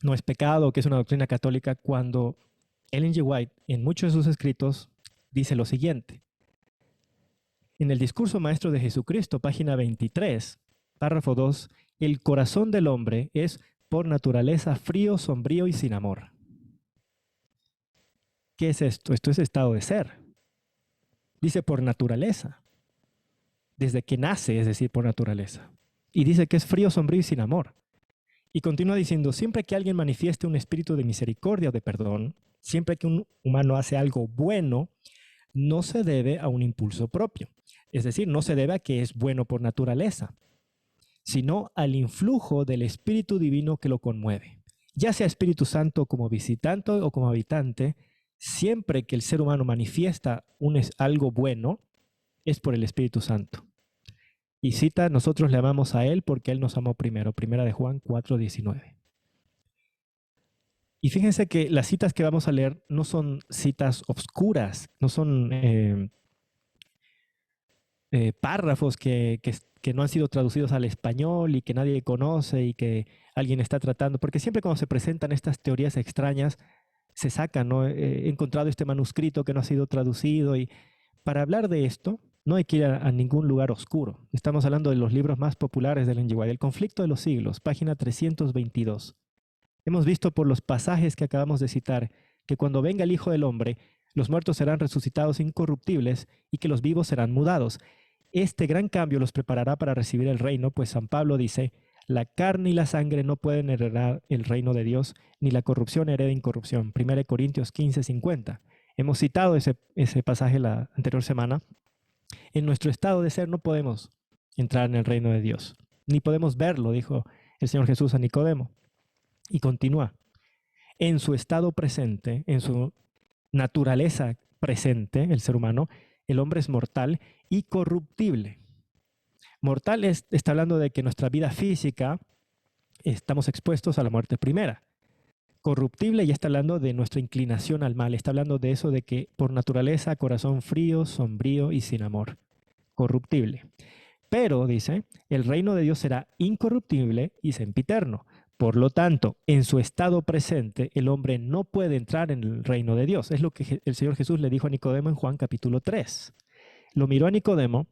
no es pecado, que es una doctrina católica, cuando Ellen G. White, en muchos de sus escritos, dice lo siguiente. En el Discurso Maestro de Jesucristo, página 23, párrafo 2, el corazón del hombre es por naturaleza frío, sombrío y sin amor. ¿Qué es esto? Esto es estado de ser. Dice por naturaleza. Desde que nace, es decir, por naturaleza. Y dice que es frío, sombrío y sin amor. Y continúa diciendo, siempre que alguien manifieste un espíritu de misericordia o de perdón, siempre que un humano hace algo bueno, no se debe a un impulso propio. Es decir, no se debe a que es bueno por naturaleza, sino al influjo del Espíritu Divino que lo conmueve. Ya sea Espíritu Santo como visitante o como habitante, siempre que el ser humano manifiesta algo bueno, es por el Espíritu Santo. Y cita, nosotros le amamos a Él porque Él nos amó primero. Primera de Juan 4:19. Y fíjense que las citas que vamos a leer no son citas obscuras, no son párrafos que no han sido traducidos al español y que nadie conoce y que alguien está tratando, porque siempre cuando se presentan estas teorías extrañas, se sacan, ¿no? He encontrado este manuscrito que no ha sido traducido y para hablar de esto no hay que ir a ningún lugar oscuro. Estamos hablando de los libros más populares del Ellen G. White, El conflicto de los siglos, página 322. Hemos visto por los pasajes que acabamos de citar que cuando venga el Hijo del Hombre, los muertos serán resucitados incorruptibles y que los vivos serán mudados. Este gran cambio los preparará para recibir el reino, pues San Pablo dice, la carne y la sangre no pueden heredar el reino de Dios, ni la corrupción hereda incorrupción. 1 Corintios 15:50. Hemos citado ese pasaje la anterior semana. En nuestro estado de ser no podemos entrar en el reino de Dios, ni podemos verlo, dijo el Señor Jesús a Nicodemo. Y continúa. En su estado presente, en su naturaleza presente, el ser humano, el hombre es mortal y corruptible. Mortal está hablando de que nuestra vida física estamos expuestos a la muerte primera. Corruptible ya está hablando de nuestra inclinación al mal, está hablando de eso de que por naturaleza corazón frío, sombrío y sin amor. Corruptible. Pero, dice, el reino de Dios será incorruptible y sempiterno. Por lo tanto, en su estado presente, el hombre no puede entrar en el reino de Dios. Es lo que el Señor Jesús le dijo a Nicodemo en Juan capítulo 3. Lo miró a Nicodemo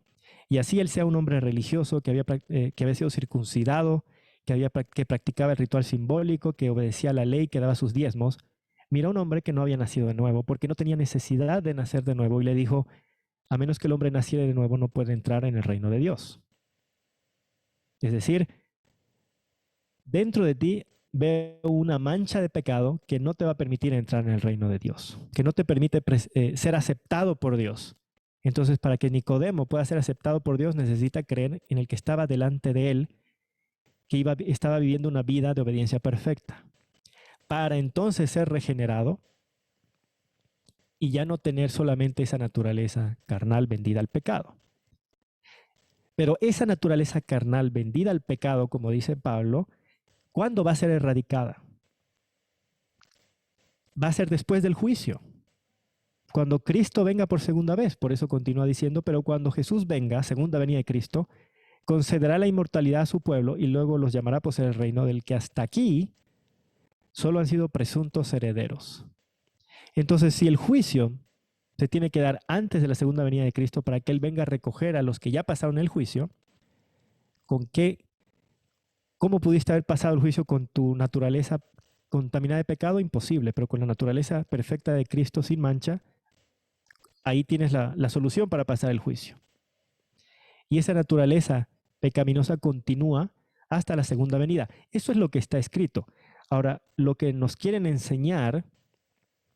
y así él sea un hombre religioso que había sido circuncidado, que practicaba el ritual simbólico, que obedecía a la ley, que daba sus diezmos. Miró a un hombre que no había nacido de nuevo, porque no tenía necesidad de nacer de nuevo, y le dijo, a menos que el hombre naciera de nuevo, no puede entrar en el reino de Dios. Es decir, dentro de ti veo una mancha de pecado que no te va a permitir entrar en el reino de Dios, que no te permite ser aceptado por Dios. Entonces, para que Nicodemo pueda ser aceptado por Dios, necesita creer en el que estaba delante de él, que estaba viviendo una vida de obediencia perfecta, para entonces ser regenerado y ya no tener solamente esa naturaleza carnal vendida al pecado. Pero esa naturaleza carnal vendida al pecado, como dice Pablo, ¿cuándo va a ser erradicada? Va a ser después del juicio. Cuando Cristo venga por segunda vez, por eso continúa diciendo, pero cuando Jesús venga, segunda venida de Cristo, concederá la inmortalidad a su pueblo y luego los llamará a poseer el reino del que hasta aquí solo han sido presuntos herederos. Entonces, si el juicio se tiene que dar antes de la segunda venida de Cristo para que Él venga a recoger a los que ya pasaron el juicio, ¿cómo pudiste haber pasado el juicio con tu naturaleza contaminada de pecado? Imposible, pero con la naturaleza perfecta de Cristo sin mancha, ahí tienes la solución para pasar el juicio. Y esa naturaleza pecaminosa continúa hasta la segunda venida. Eso es lo que está escrito. Ahora, lo que nos quieren enseñar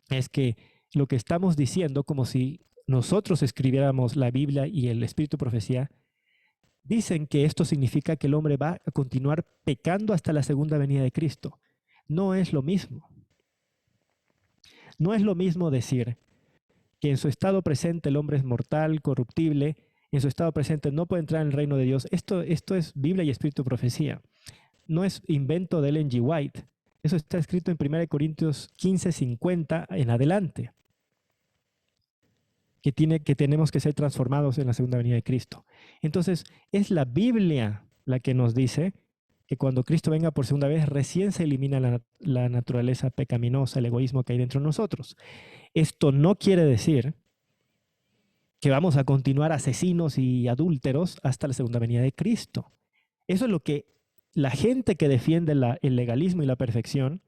es que lo que estamos diciendo, como si nosotros escribiéramos la Biblia y el Espíritu Profecía, dicen que esto significa que el hombre va a continuar pecando hasta la segunda venida de Cristo. No es lo mismo. No es lo mismo decir que en su estado presente el hombre es mortal, corruptible, en su estado presente no puede entrar en el reino de Dios. Esto es Biblia y Espíritu Profecía. No es invento de Ellen G. White. Eso está escrito en 1 Corintios 15:50 en adelante. Que tenemos que ser transformados en la segunda venida de Cristo. Entonces, es la Biblia la que nos dice que cuando Cristo venga por segunda vez, recién se elimina la naturaleza pecaminosa, el egoísmo que hay dentro de nosotros. Esto no quiere decir que vamos a continuar asesinos y adúlteros hasta la segunda venida de Cristo. Eso es lo que la gente que defiende el legalismo y la perfección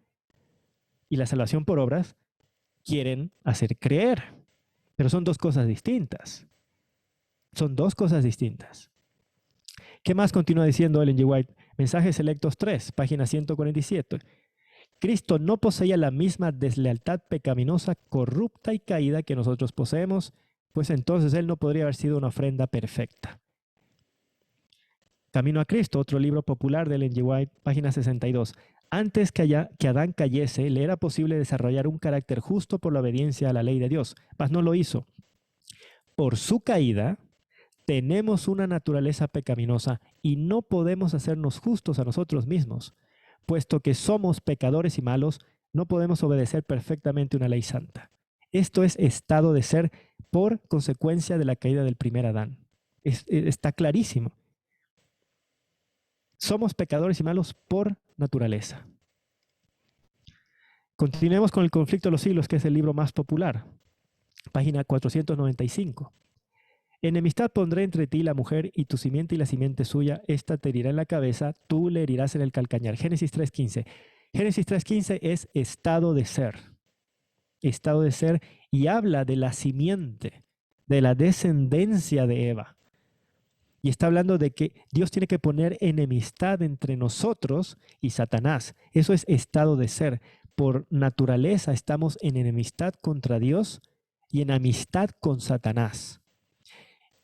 y la salvación por obras quieren hacer creer. Pero son dos cosas distintas. Son dos cosas distintas. ¿Qué más continúa diciendo Ellen G. White? Mensajes Selectos 3, página 147. Cristo no poseía la misma deslealtad pecaminosa, corrupta y caída que nosotros poseemos, pues entonces Él no podría haber sido una ofrenda perfecta. Camino a Cristo, otro libro popular de Ellen G. White, página 62. Antes que Adán cayese, le era posible desarrollar un carácter justo por la obediencia a la ley de Dios, mas no lo hizo. Por su caída, tenemos una naturaleza pecaminosa y no podemos hacernos justos a nosotros mismos. Puesto que somos pecadores y malos, no podemos obedecer perfectamente una ley santa. Esto es estado de ser por consecuencia de la caída del primer Adán. Está clarísimo. Somos pecadores y malos por naturaleza. Continuemos con el conflicto de los siglos, que es el libro más popular. Página 495. Enemistad pondré entre ti y la mujer, y tu simiente y la simiente suya, esta te herirá en la cabeza, tú le herirás en el calcañar. Génesis 3.15. Génesis 3.15 es estado de ser. Estado de ser, y habla de la simiente, de la descendencia de Eva. Y está hablando de que Dios tiene que poner enemistad entre nosotros y Satanás. Eso es estado de ser. Por naturaleza estamos en enemistad contra Dios y en amistad con Satanás.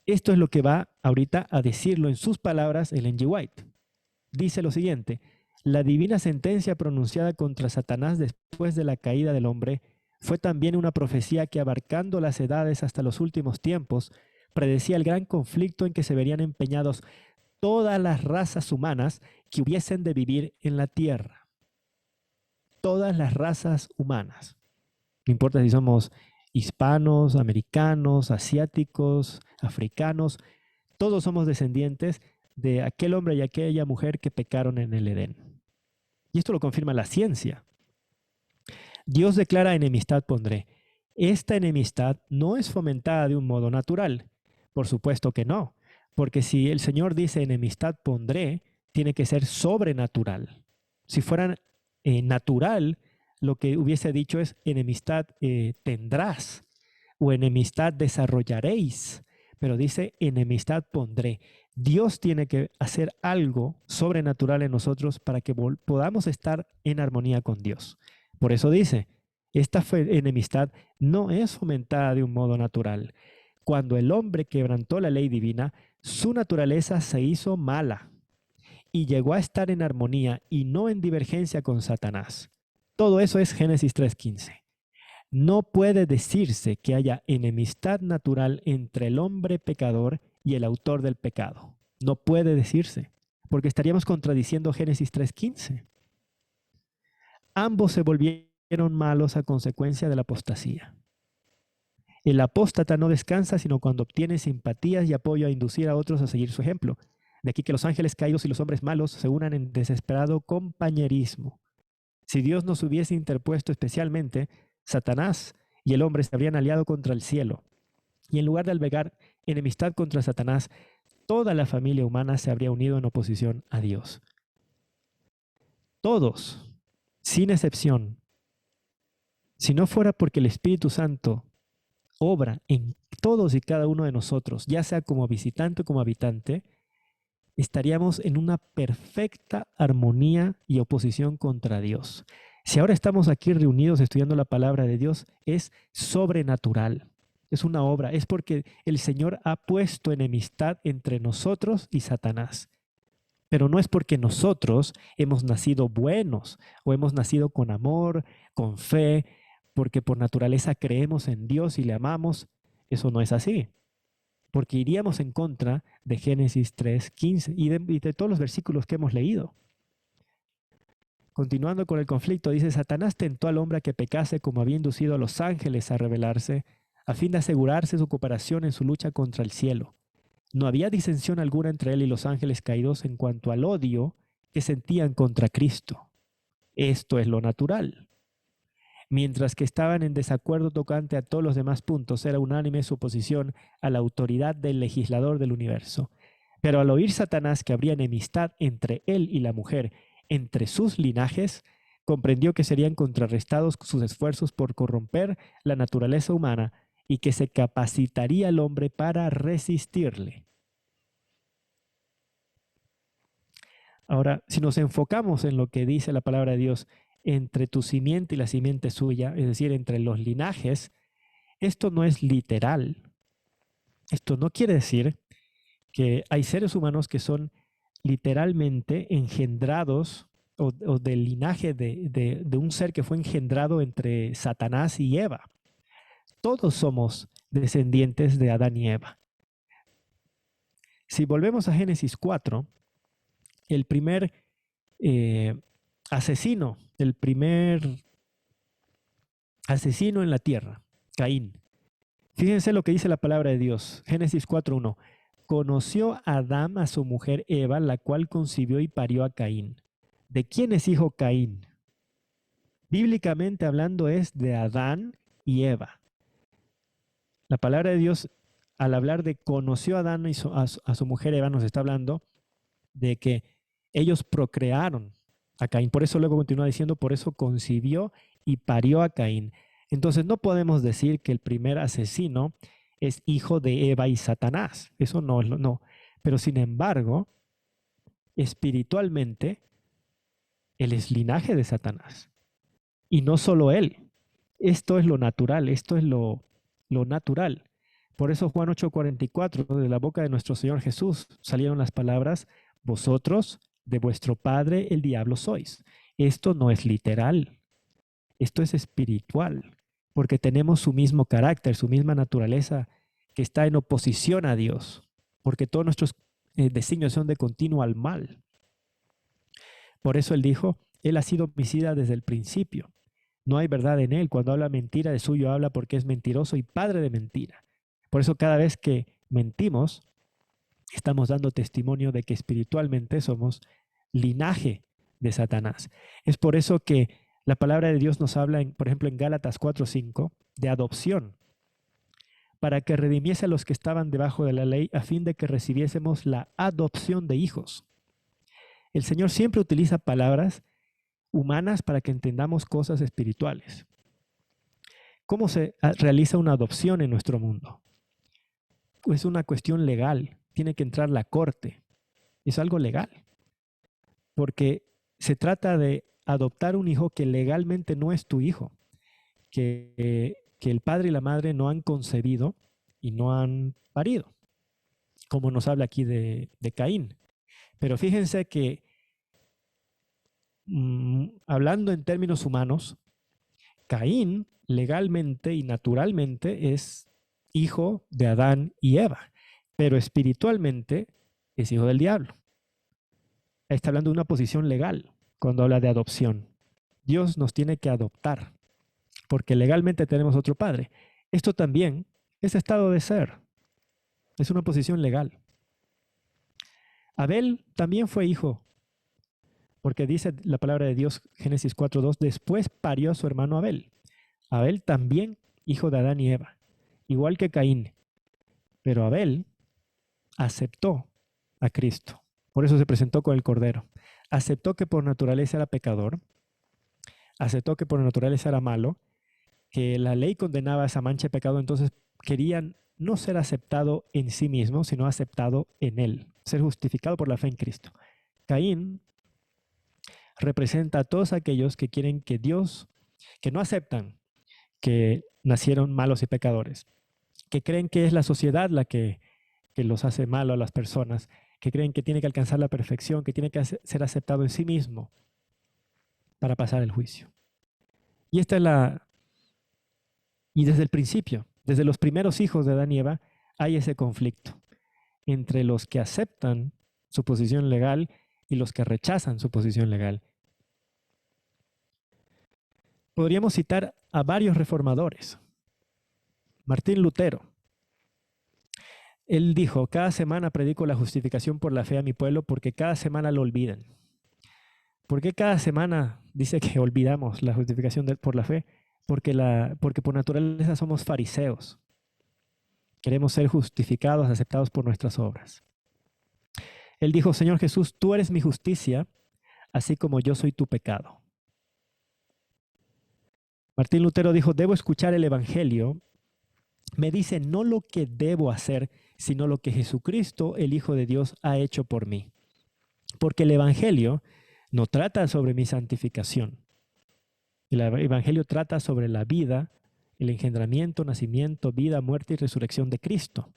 Esto es lo que va ahorita a decirlo en sus palabras Ellen G. White. Dice lo siguiente: la divina sentencia pronunciada contra Satanás después de la caída del hombre fue también una profecía que, abarcando las edades hasta los últimos tiempos, predecía el gran conflicto en que se verían empeñados todas las razas humanas que hubiesen de vivir en la tierra. Todas las razas humanas. No importa si somos hispanos, americanos, asiáticos, africanos, todos somos descendientes de aquel hombre y aquella mujer que pecaron en el Edén. Y esto lo confirma la ciencia. Dios declara: enemistad pondré. Esta enemistad no es fomentada de un modo natural. Por supuesto que no, porque si el Señor dice enemistad pondré, tiene que ser sobrenatural. Si fuera natural, lo que hubiese dicho es enemistad tendrás o enemistad desarrollaréis, pero dice enemistad pondré. Dios tiene que hacer algo sobrenatural en nosotros para que podamos estar en armonía con Dios. Por eso dice, esta enemistad no es fomentada de un modo natural. Cuando el hombre quebrantó la ley divina, su naturaleza se hizo mala y llegó a estar en armonía y no en divergencia con Satanás. Todo eso es Génesis 3.15. No puede decirse que haya enemistad natural entre el hombre pecador y el autor del pecado. No puede decirse, porque estaríamos contradiciendo Génesis 3.15. Ambos se volvieron malos a consecuencia de la apostasía. El apóstata no descansa sino cuando obtiene simpatías y apoyo a inducir a otros a seguir su ejemplo. De aquí que los ángeles caídos y los hombres malos se unan en desesperado compañerismo. Si Dios nos hubiese interpuesto especialmente, Satanás y el hombre se habrían aliado contra el cielo. Y en lugar de albergar enemistad contra Satanás, toda la familia humana se habría unido en oposición a Dios. Todos, sin excepción, si no fuera porque el Espíritu Santo obra en todos y cada uno de nosotros, ya sea como visitante o como habitante, estaríamos en una perfecta armonía y oposición contra Dios. Si ahora estamos aquí reunidos estudiando la palabra de Dios, es sobrenatural. Es una obra, es porque el Señor ha puesto enemistad entre nosotros y Satanás. Pero no es porque nosotros hemos nacido buenos o hemos nacido con amor, con fe, porque por naturaleza creemos en Dios y le amamos. Eso no es así. Porque iríamos en contra de Génesis 3.15 y de todos los versículos que hemos leído. Continuando con el conflicto, dice: Satanás tentó al hombre a que pecase como había inducido a los ángeles a rebelarse, a fin de asegurarse su cooperación en su lucha contra el cielo. No había disensión alguna entre él y los ángeles caídos en cuanto al odio que sentían contra Cristo. Esto es lo natural. Mientras que estaban en desacuerdo tocante a todos los demás puntos, era unánime su oposición a la autoridad del legislador del universo. Pero al oír Satanás que habría enemistad entre él y la mujer, entre sus linajes, comprendió que serían contrarrestados sus esfuerzos por corromper la naturaleza humana y que se capacitaría el hombre para resistirle. Ahora, si nos enfocamos en lo que dice la palabra de Dios, entre tu simiente y la simiente suya, es decir, entre los linajes, esto no es literal. Esto no quiere decir que hay seres humanos que son literalmente engendrados o del linaje de un ser que fue engendrado entre Satanás y Eva. Todos somos descendientes de Adán y Eva. Si volvemos a Génesis 4, el primer asesino, el primer asesino en la tierra, Caín. Fíjense lo que dice la palabra de Dios. Génesis 4:1. Conoció Adán a su mujer Eva, la cual concibió y parió a Caín. ¿De quién es hijo Caín? Bíblicamente hablando es de Adán y Eva. La palabra de Dios, al hablar de conoció a Adán y a su mujer Eva, nos está hablando de que ellos procrearon a Caín. Por eso luego continúa diciendo, por eso concibió y parió a Caín. Entonces no podemos decir que el primer asesino es hijo de Eva y Satanás. Eso no. Pero sin embargo, espiritualmente, él es linaje de Satanás. Y no solo él. Esto es lo natural, esto es lo natural. Por eso Juan 8:44, de la boca de nuestro Señor Jesús salieron las palabras, vosotros de vuestro padre el diablo sois. Esto no es literal, esto es espiritual, porque tenemos su mismo carácter, su misma naturaleza que está en oposición a Dios, porque todos nuestros designios son de continuo al mal. Por eso él dijo, él ha sido homicida desde el principio. No hay verdad en él. Cuando habla mentira, de suyo habla porque es mentiroso y padre de mentira. Por eso cada vez que mentimos, estamos dando testimonio de que espiritualmente somos linaje de Satanás. Es por eso que la palabra de Dios nos habla, por ejemplo, en Gálatas 4:5, de adopción, para que redimiese a los que estaban debajo de la ley, a fin de que recibiésemos la adopción de hijos. El Señor siempre utiliza palabras humanas para que entendamos cosas espirituales. ¿Cómo se realiza una adopción en nuestro mundo? Es una cuestión legal. Tiene que entrar la corte. Es algo legal. Porque se trata de adoptar un hijo que legalmente no es tu hijo. Que el padre y la madre no han concebido y no han parido. Como nos habla aquí de Caín. Pero fíjense que hablando en términos humanos, Caín legalmente y naturalmente es hijo de Adán y Eva, pero espiritualmente es hijo del diablo. Está hablando de una posición legal cuando habla de adopción. Dios nos tiene que adoptar porque legalmente tenemos otro padre. Esto también es estado de ser. Es una posición legal. Abel también fue hijo, porque dice la palabra de Dios, Génesis 4:2, después parió a su hermano Abel. Abel también hijo de Adán y Eva, igual que Caín. Pero Abel aceptó a Cristo. Por eso se presentó con el Cordero. Aceptó que por naturaleza era pecador, aceptó que por naturaleza era malo, que la ley condenaba esa mancha de pecado, entonces querían no ser aceptado en sí mismo, sino aceptado en él, ser justificado por la fe en Cristo. Caín representa a todos aquellos que quieren que Dios, que no aceptan que nacieron malos y pecadores, que creen que es la sociedad la que los hace malo a las personas, que creen que tiene que alcanzar la perfección, que tiene que ser aceptado en sí mismo para pasar el juicio. Y esta es y desde el principio, desde los primeros hijos de Adán y Eva, hay ese conflicto entre los que aceptan su posición legal y los que rechazan su posición legal. Podríamos citar a varios reformadores. Martín Lutero. Él dijo, cada semana predico la justificación por la fe a mi pueblo porque cada semana lo olvidan. ¿Por qué cada semana dice que olvidamos la justificación por la fe? Porque por naturaleza somos fariseos. Queremos ser justificados, aceptados por nuestras obras. Él dijo, Señor Jesús, tú eres mi justicia, así como yo soy tu pecado. Martín Lutero dijo, debo escuchar el Evangelio. Me dice no lo que debo hacer, sino lo que Jesucristo, el Hijo de Dios, ha hecho por mí. Porque el Evangelio no trata sobre mi santificación. El Evangelio trata sobre la vida, el engendramiento, nacimiento, vida, muerte y resurrección de Cristo.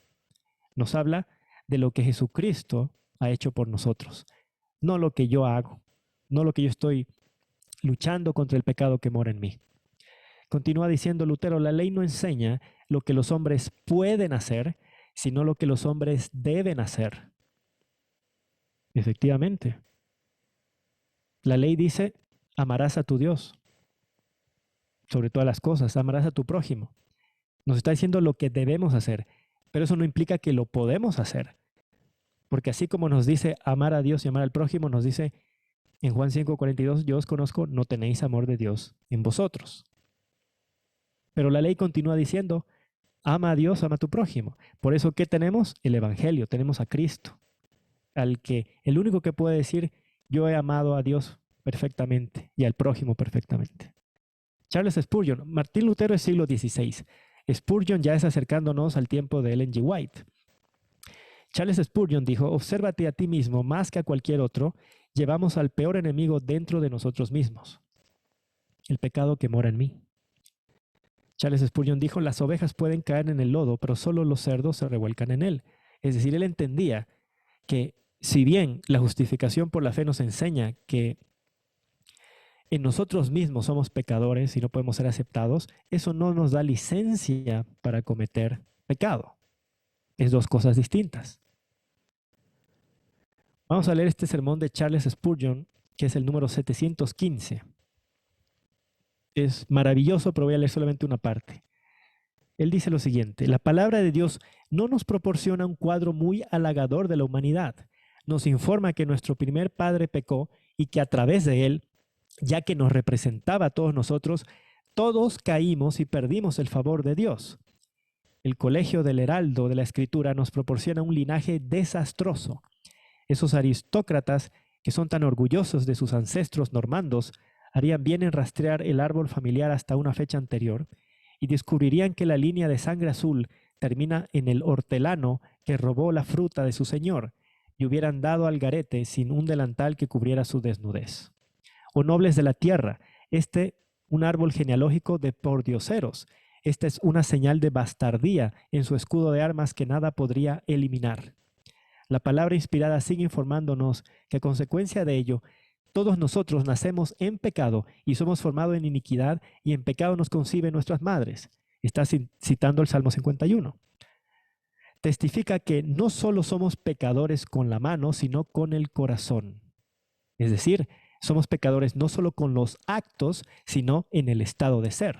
Nos habla de lo que Jesucristo ha hecho por nosotros, no lo que yo hago, no lo que yo estoy luchando contra el pecado que mora en mí. Continúa diciendo Lutero, la ley no enseña lo que los hombres pueden hacer, sino lo que los hombres deben hacer. Efectivamente. La ley dice, amarás a tu Dios sobre todas las cosas, amarás a tu prójimo. Nos está diciendo lo que debemos hacer, pero eso no implica que lo podemos hacer. Porque así como nos dice amar a Dios y amar al prójimo, nos dice en Juan 5:42, yo os conozco, no tenéis amor de Dios en vosotros. Pero la ley continúa diciendo, ama a Dios, ama a tu prójimo. Por eso, ¿qué tenemos? El Evangelio, tenemos a Cristo, el único que puede decir, yo he amado a Dios perfectamente y al prójimo perfectamente. Charles Spurgeon, Martín Lutero es siglo XVI. Spurgeon ya es acercándonos al tiempo de Ellen G. White. Charles Spurgeon dijo, obsérvate a ti mismo más que a cualquier otro, llevamos al peor enemigo dentro de nosotros mismos, el pecado que mora en mí. Charles Spurgeon dijo, las ovejas pueden caer en el lodo, pero solo los cerdos se revuelcan en él. Es decir, él entendía que si bien la justificación por la fe nos enseña que en nosotros mismos somos pecadores y no podemos ser aceptados, eso no nos da licencia para cometer pecado. Es dos cosas distintas. Vamos a leer este sermón de Charles Spurgeon, que es el número 715. Es maravilloso, pero voy a leer solamente una parte. Él dice lo siguiente, la palabra de Dios no nos proporciona un cuadro muy halagador de la humanidad. Nos informa que nuestro primer padre pecó y que a través de él, ya que nos representaba a todos nosotros, todos caímos y perdimos el favor de Dios. El colegio del Heraldo de la Escritura nos proporciona un linaje desastroso. Esos aristócratas que son tan orgullosos de sus ancestros normandos harían bien en rastrear el árbol familiar hasta una fecha anterior y descubrirían que la línea de sangre azul termina en el hortelano que robó la fruta de su señor y hubieran dado al garete sin un delantal que cubriera su desnudez. O nobles de la tierra, un árbol genealógico de pordioseros. Esta es una señal de bastardía en su escudo de armas que nada podría eliminar. La palabra inspirada sigue informándonos que a consecuencia de ello, todos nosotros nacemos en pecado y somos formados en iniquidad y en pecado nos conciben nuestras madres. Está citando el Salmo 51. Testifica que no solo somos pecadores con la mano, sino con el corazón. Es decir, somos pecadores no solo con los actos, sino en el estado de ser.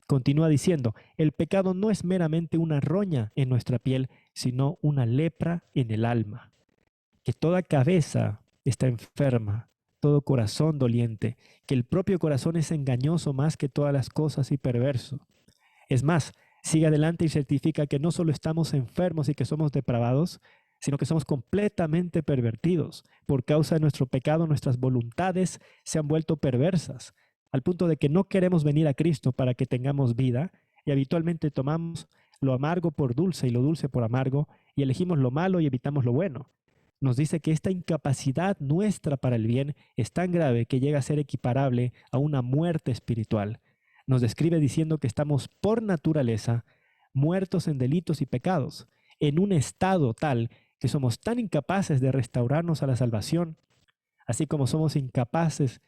Continúa diciendo, el pecado no es meramente una roña en nuestra piel, sino una lepra en el alma. Que toda cabeza está enferma, todo corazón doliente, que el propio corazón es engañoso más que todas las cosas y perverso. Es más, sigue adelante y certifica que no solo estamos enfermos y que somos depravados, sino que somos completamente pervertidos. Por causa de nuestro pecado, nuestras voluntades se han vuelto perversas, al punto de que no queremos venir a Cristo para que tengamos vida, y habitualmente tomamos lo amargo por dulce y lo dulce por amargo, y elegimos lo malo y evitamos lo bueno. Nos dice que esta incapacidad nuestra para el bien es tan grave que llega a ser equiparable a una muerte espiritual. Nos describe diciendo que estamos por naturaleza muertos en delitos y pecados, en un estado tal que somos tan incapaces de restaurarnos a la salvación, así como son incapaces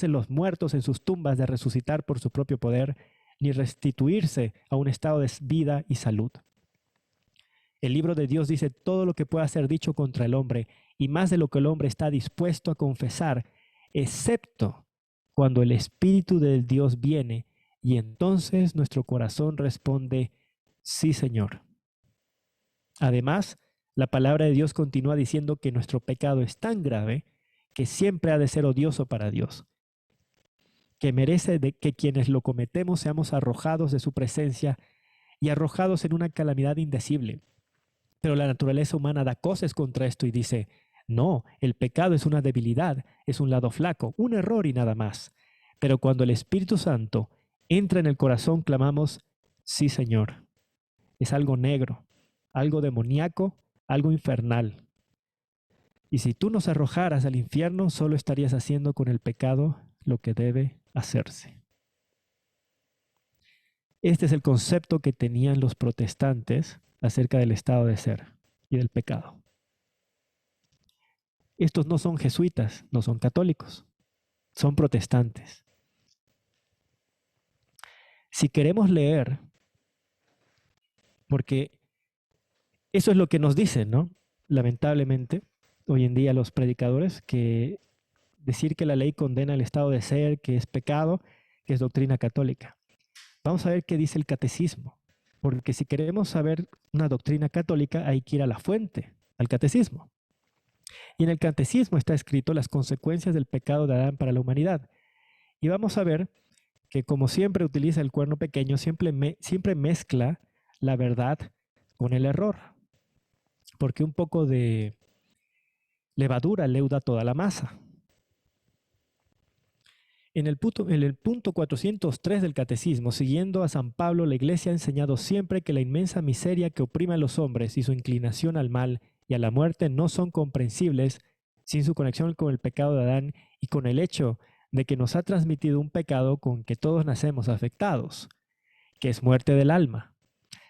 los muertos en sus tumbas de resucitar por su propio poder, ni restituirse a un estado de vida y salud. El libro de Dios dice todo lo que pueda ser dicho contra el hombre, y más de lo que el hombre está dispuesto a confesar, excepto cuando el Espíritu del Dios viene, y entonces nuestro corazón responde, sí, Señor. Además, la palabra de Dios continúa diciendo que nuestro pecado es tan grave que siempre ha de ser odioso para Dios, que merece de que quienes lo cometemos seamos arrojados de su presencia y arrojados en una calamidad indecible. Pero la naturaleza humana da cosas contra esto y dice, no, el pecado es una debilidad, es un lado flaco, un error y nada más. Pero cuando el Espíritu Santo entra en el corazón, clamamos, sí, Señor. Es algo negro, algo demoníaco, algo infernal. Y si tú nos arrojaras al infierno, solo estarías haciendo con el pecado lo que debe hacerse. Este es el concepto que tenían los protestantes acerca del estado de ser y del pecado. Estos no son jesuitas, no son católicos, son protestantes. Si queremos leer, porque eso es lo que nos dicen, ¿no? Lamentablemente, hoy en día los predicadores, que decir que la ley condena el estado de ser, que es pecado, que es doctrina católica. Vamos a ver qué dice el catecismo, porque si queremos saber una doctrina católica, hay que ir a la fuente, al catecismo. Y en el catecismo está escrito las consecuencias del pecado de Adán para la humanidad. Y vamos a ver que como siempre utiliza el cuerno pequeño, siempre mezcla la verdad con el error, porque un poco de levadura leuda toda la masa. En el punto 403 del Catecismo, siguiendo a San Pablo, la Iglesia ha enseñado siempre que la inmensa miseria que oprime a los hombres y su inclinación al mal y a la muerte no son comprensibles sin su conexión con el pecado de Adán y con el hecho de que nos ha transmitido un pecado con que todos nacemos afectados, que es muerte del alma.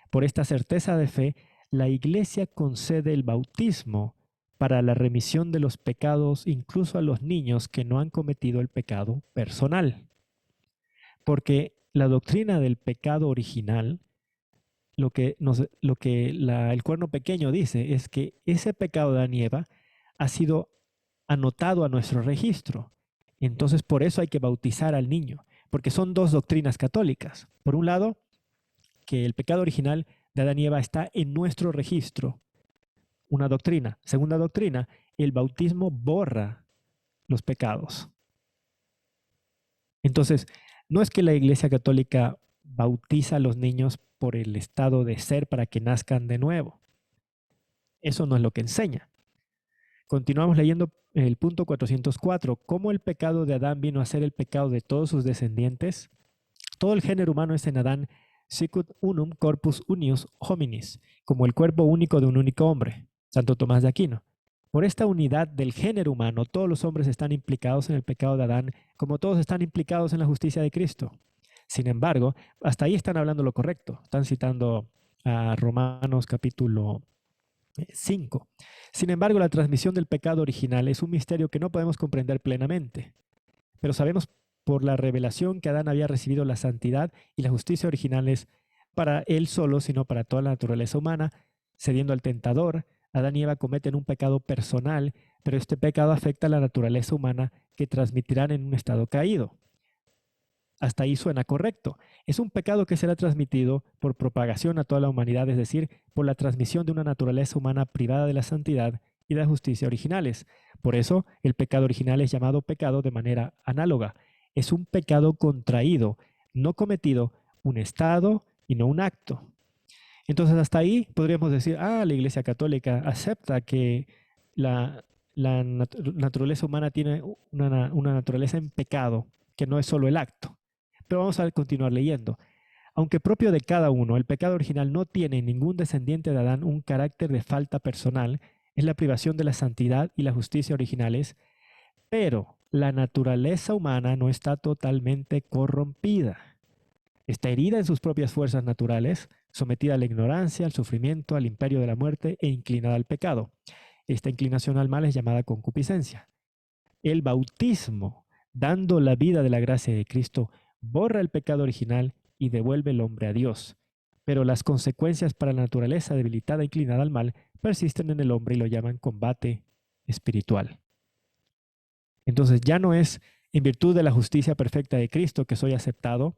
Por esta certeza de fe, la Iglesia concede el bautismo para la remisión de los pecados incluso a los niños que no han cometido el pecado personal. Porque la doctrina del pecado original, el cuerno pequeño dice es que ese pecado de Adán y Eva ha sido anotado a nuestro registro. Entonces por eso hay que bautizar al niño, porque son dos doctrinas católicas. Por un lado, que el pecado original de Adán y Eva está en nuestro registro. Una doctrina. Segunda doctrina, el bautismo borra los pecados. Entonces, no es que la Iglesia Católica bautiza a los niños por el estado de ser para que nazcan de nuevo. Eso no es lo que enseña. Continuamos leyendo el punto 404. ¿Cómo el pecado de Adán vino a ser el pecado de todos sus descendientes? Todo el género humano es en Adán sicut unum corpus unius hominis, como el cuerpo único de un único hombre. Santo Tomás de Aquino. Por esta unidad del género humano, todos los hombres están implicados en el pecado de Adán, como todos están implicados en la justicia de Cristo. Sin embargo, hasta ahí están hablando lo correcto. Están citando a Romanos capítulo 5. Sin embargo, la transmisión del pecado original es un misterio que no podemos comprender plenamente. Pero sabemos por la revelación que Adán había recibido la santidad y la justicia originales para él solo, sino para toda la naturaleza humana, cediendo al tentador. Adán y Eva cometen un pecado personal, pero este pecado afecta a la naturaleza humana que transmitirán en un estado caído. Hasta ahí suena correcto. Es un pecado que será transmitido por propagación a toda la humanidad, es decir, por la transmisión de una naturaleza humana privada de la santidad y de la justicia originales. Por eso, el pecado original es llamado pecado de manera análoga. Es un pecado contraído, no cometido, un estado y no un acto. Entonces, hasta ahí podríamos decir, la Iglesia Católica acepta que la naturaleza humana tiene una naturaleza en pecado, que no es solo el acto. Pero vamos a continuar leyendo. Aunque propio de cada uno, el pecado original no tiene en ningún descendiente de Adán un carácter de falta personal, es la privación de la santidad y la justicia originales, pero la naturaleza humana no está totalmente corrompida. Está herida en sus propias fuerzas naturales, sometida a la ignorancia, al sufrimiento, al imperio de la muerte e inclinada al pecado. Esta inclinación al mal es llamada concupiscencia. El bautismo, dando la vida de la gracia de Cristo, borra el pecado original y devuelve el hombre a Dios. Pero las consecuencias para la naturaleza debilitada e inclinada al mal persisten en el hombre y lo llaman combate espiritual. Entonces ya no es en virtud de la justicia perfecta de Cristo que soy aceptado,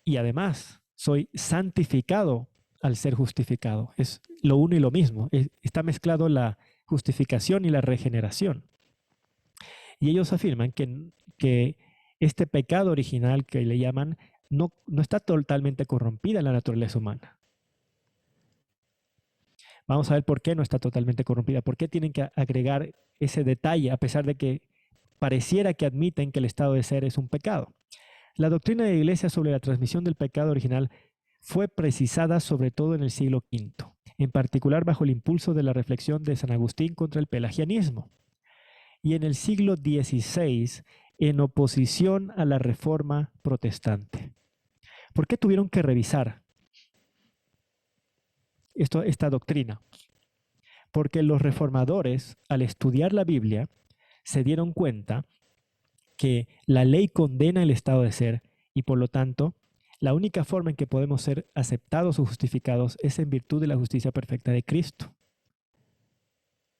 y además soy santificado al ser justificado. Es lo uno y lo mismo. Está mezclado la justificación y la regeneración. Y ellos afirman que este pecado original que le llaman no está totalmente corrompida en la naturaleza humana. Vamos a ver por qué no está totalmente corrompida, por qué tienen que agregar ese detalle a pesar de que pareciera que admiten que el estado de ser es un pecado. La doctrina de la Iglesia sobre la transmisión del pecado original fue precisada sobre todo en el siglo V, en particular bajo el impulso de la reflexión de San Agustín contra el pelagianismo, y en el siglo XVI en oposición a la Reforma protestante. ¿Por qué tuvieron que revisar esta doctrina? Porque los reformadores, al estudiar la Biblia, se dieron cuenta que la ley condena el estado de ser y por lo tanto la única forma en que podemos ser aceptados o justificados es en virtud de la justicia perfecta de Cristo.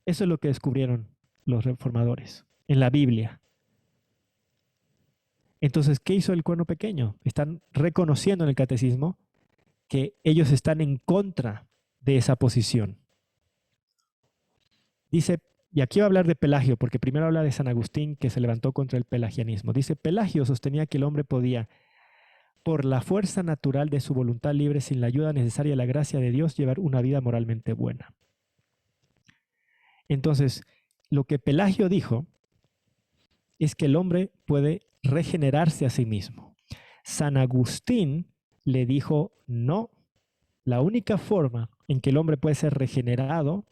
Eso es lo que descubrieron los reformadores en la Biblia. Entonces, ¿qué hizo el cuerno pequeño? Están reconociendo en el catecismo que ellos están en contra de esa posición. Dice, y aquí va a hablar de Pelagio, porque primero habla de San Agustín que se levantó contra el pelagianismo. Dice, Pelagio sostenía que el hombre podía, por la fuerza natural de su voluntad libre, sin la ayuda necesaria de la gracia de Dios, llevar una vida moralmente buena. Entonces, lo que Pelagio dijo es que el hombre puede regenerarse a sí mismo. San Agustín le dijo, no, la única forma en que el hombre puede ser regenerado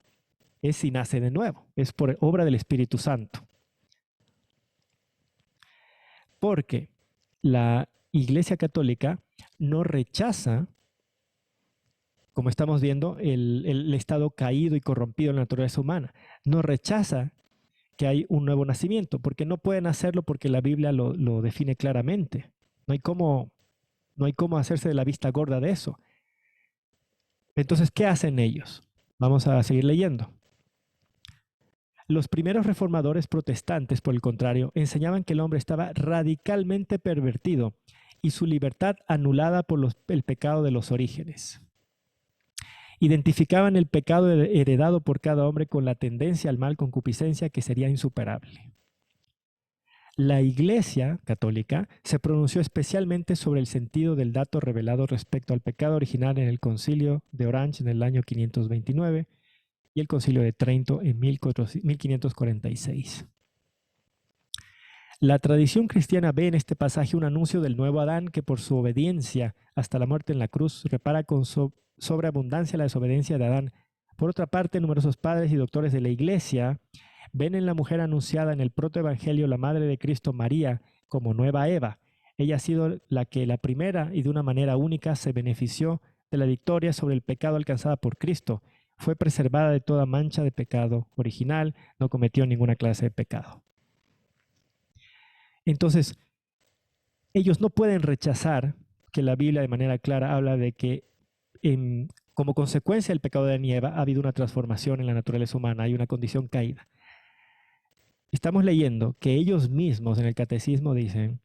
es si nace de nuevo, es por obra del Espíritu Santo. Porque la Iglesia Católica no rechaza, como estamos viendo, el estado caído y corrompido de la naturaleza humana. No rechaza que hay un nuevo nacimiento, porque no pueden hacerlo porque la Biblia lo define claramente. No hay cómo hacerse de la vista gorda de eso. Entonces, ¿qué hacen ellos? Vamos a seguir leyendo. Los primeros reformadores protestantes, por el contrario, enseñaban que el hombre estaba radicalmente pervertido y su libertad anulada por el pecado de los orígenes. Identificaban el pecado heredado por cada hombre con la tendencia al mal concupiscencia que sería insuperable. La Iglesia Católica se pronunció especialmente sobre el sentido del dato revelado respecto al pecado original en el Concilio de Orange en el año 529 y el Concilio de Trento en 1546. La tradición cristiana ve en este pasaje un anuncio del nuevo Adán que por su obediencia hasta la muerte en la cruz repara con sobreabundancia la desobediencia de Adán. Por otra parte, numerosos padres y doctores de la Iglesia ven en la mujer anunciada en el protoevangelio, la madre de Cristo, María, como nueva Eva. Ella ha sido la que la primera y de una manera única se benefició de la victoria sobre el pecado alcanzada por Cristo. Fue preservada de toda mancha de pecado original, no cometió ninguna clase de pecado. Entonces, ellos no pueden rechazar que la Biblia de manera clara habla de que como consecuencia del pecado de Adán y Eva ha habido una transformación en la naturaleza humana, hay una condición caída. Estamos leyendo que ellos mismos en el catecismo dicen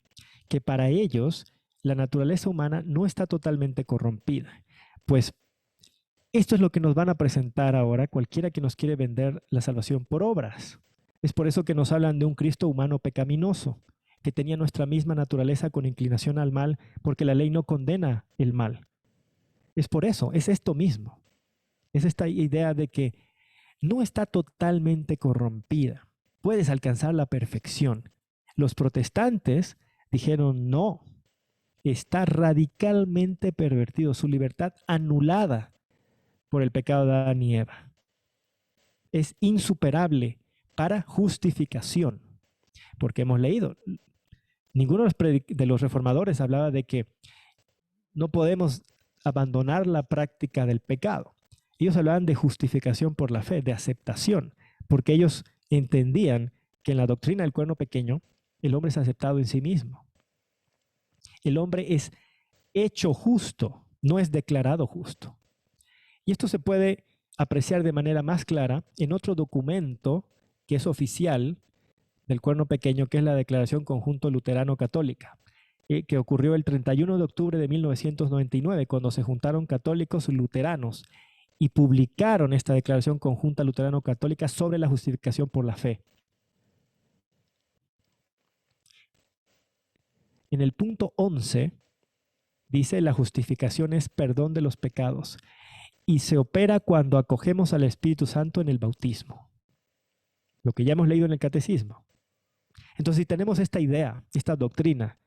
que para ellos la naturaleza humana no está totalmente corrompida. Pues esto es lo que nos van a presentar ahora cualquiera que nos quiere vender la salvación por obras. Es por eso que nos hablan de un Cristo humano pecaminoso, que tenía nuestra misma naturaleza con inclinación al mal, porque la ley no condena el mal. Es por eso, es esto mismo. Es esta idea de que no está totalmente corrompida. Puedes alcanzar la perfección. Los protestantes dijeron no, está radicalmente pervertido, su libertad anulada por el pecado de Adán y Eva. Es insuperable para justificación, porque hemos leído, ninguno de los reformadores hablaba de que no podemos abandonar la práctica del pecado. Ellos hablaban de justificación por la fe, de aceptación, porque ellos entendían que en la doctrina del cuerno pequeño el hombre es aceptado en sí mismo. El hombre es hecho justo, no es declarado justo. Y esto se puede apreciar de manera más clara en otro documento que es oficial del cuerno pequeño, que es la Declaración Conjunto Luterano-Católica, que ocurrió el 31 de octubre de 1999, cuando se juntaron católicos y luteranos y publicaron esta Declaración Conjunta Luterano-Católica sobre la justificación por la fe. En el punto 11 dice, la justificación es perdón de los pecados y se opera cuando acogemos al Espíritu Santo en el bautismo. Lo que ya hemos leído en el catecismo. Entonces, si tenemos esta idea, esta doctrina,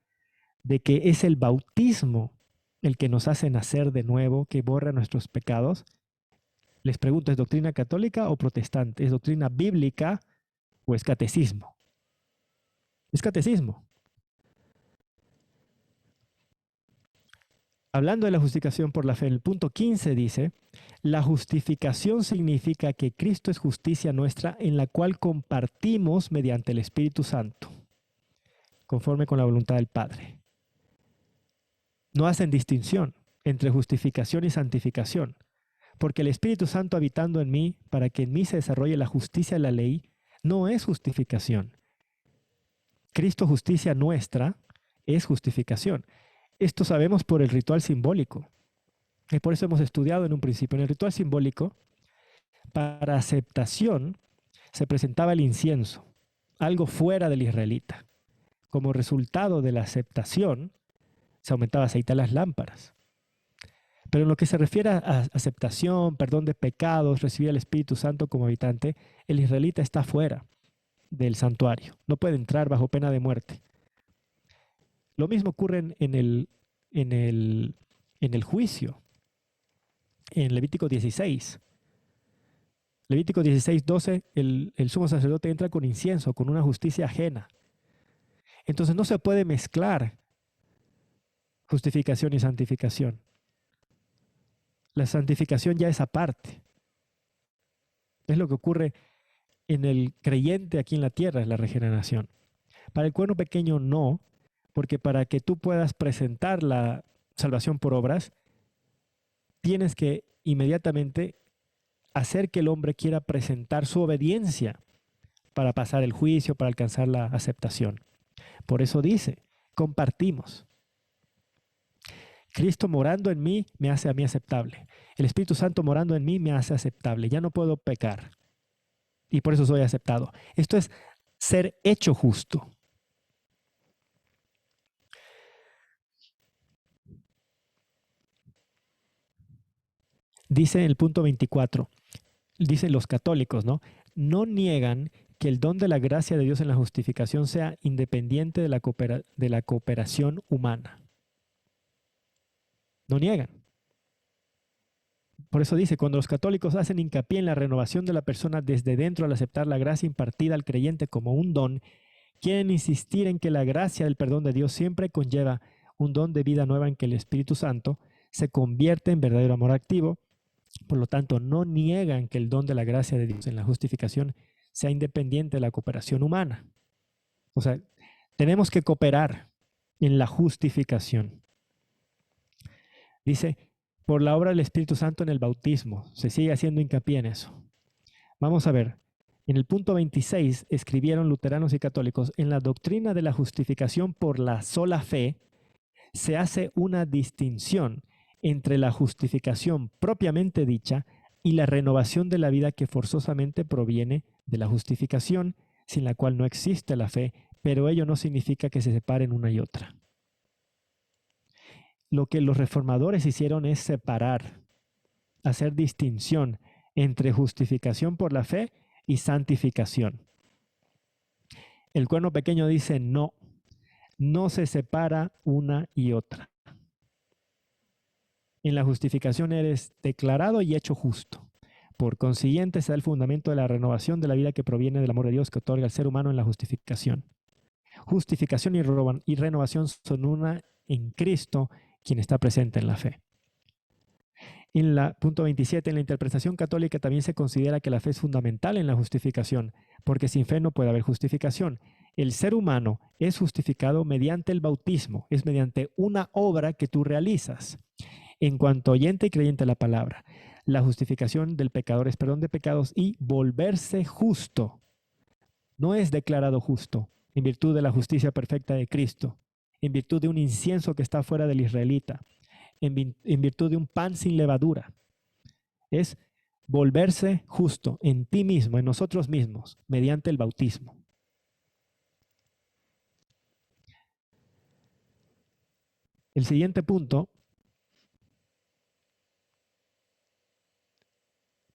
de que es el bautismo el que nos hace nacer de nuevo, que borra nuestros pecados, les pregunto, ¿es doctrina católica o protestante? ¿Es doctrina bíblica o es catecismo? Es catecismo. Hablando de la justificación por la fe, en el punto 15 dice, la justificación significa que Cristo es justicia nuestra en la cual compartimos mediante el Espíritu Santo, conforme con la voluntad del Padre. No hacen distinción entre justificación y santificación, porque el Espíritu Santo habitando en mí, para que en mí se desarrolle la justicia de la ley, no es justificación. Cristo, justicia nuestra, es justificación. Esto sabemos por el ritual simbólico. Y por eso hemos estudiado en un principio. En el ritual simbólico, para aceptación, se presentaba el incienso, algo fuera del israelita. Como resultado de la aceptación, se aumentaba aceite a las lámparas. Pero en lo que se refiere a aceptación, perdón de pecados, recibir al Espíritu Santo como habitante, el israelita está fuera del santuario. No puede entrar bajo pena de muerte. Lo mismo ocurre en el juicio, en Levítico 16. Levítico 16:12, el sumo sacerdote entra con incienso, con una justicia ajena. Entonces no se puede mezclar justificación y santificación. La santificación ya es aparte. Es lo que ocurre en el creyente aquí en la tierra, es la regeneración. Para el cuerno pequeño no, porque para que tú puedas presentar la salvación por obras, tienes que inmediatamente hacer que el hombre quiera presentar su obediencia para pasar el juicio, para alcanzar la aceptación. Por eso dice, compartimos. Cristo morando en mí me hace a mí aceptable. El Espíritu Santo morando en mí me hace aceptable. Ya no puedo pecar. Y por eso soy aceptado. Esto es ser hecho justo. Dice en el punto 24, dicen los católicos, ¿no? No niegan que el don de la gracia de Dios en la justificación sea independiente de la cooperación humana. No niegan. Por eso dice, cuando los católicos hacen hincapié en la renovación de la persona desde dentro al aceptar la gracia impartida al creyente como un don, quieren insistir en que la gracia del perdón de Dios siempre conlleva un don de vida nueva en que el Espíritu Santo se convierte en verdadero amor activo. Por lo tanto, no niegan que el don de la gracia de Dios en la justificación sea independiente de la cooperación humana. O sea, tenemos que cooperar en la justificación. Dice, por la obra del Espíritu Santo en el bautismo. Se sigue haciendo hincapié en eso. Vamos a ver. En el punto 26 escribieron luteranos y católicos, en la doctrina de la justificación por la sola fe, se hace una distinción entre la justificación propiamente dicha y la renovación de la vida que forzosamente proviene de la justificación, sin la cual no existe la fe, pero ello no significa que se separen una y otra. Lo que los reformadores hicieron es separar, hacer distinción entre justificación por la fe y santificación. El cuerno pequeño dice no, no se separa una y otra. En la justificación eres declarado y hecho justo. Por consiguiente, se da el fundamento de la renovación de la vida que proviene del amor de Dios que otorga al ser humano en la justificación. Justificación y renovación son una en Cristo, quien está presente en la fe. En la punto 27, en la interpretación católica también se considera que la fe es fundamental en la justificación, porque sin fe no puede haber justificación. El ser humano es justificado mediante el bautismo, es mediante una obra que tú realizas. En cuanto oyente y creyente a la palabra, la justificación del pecador es perdón de pecados y volverse justo. No es declarado justo en virtud de la justicia perfecta de Cristo, en virtud de un incienso que está fuera del israelita, en virtud de un pan sin levadura. Es volverse justo en ti mismo, en nosotros mismos, mediante el bautismo. El siguiente punto,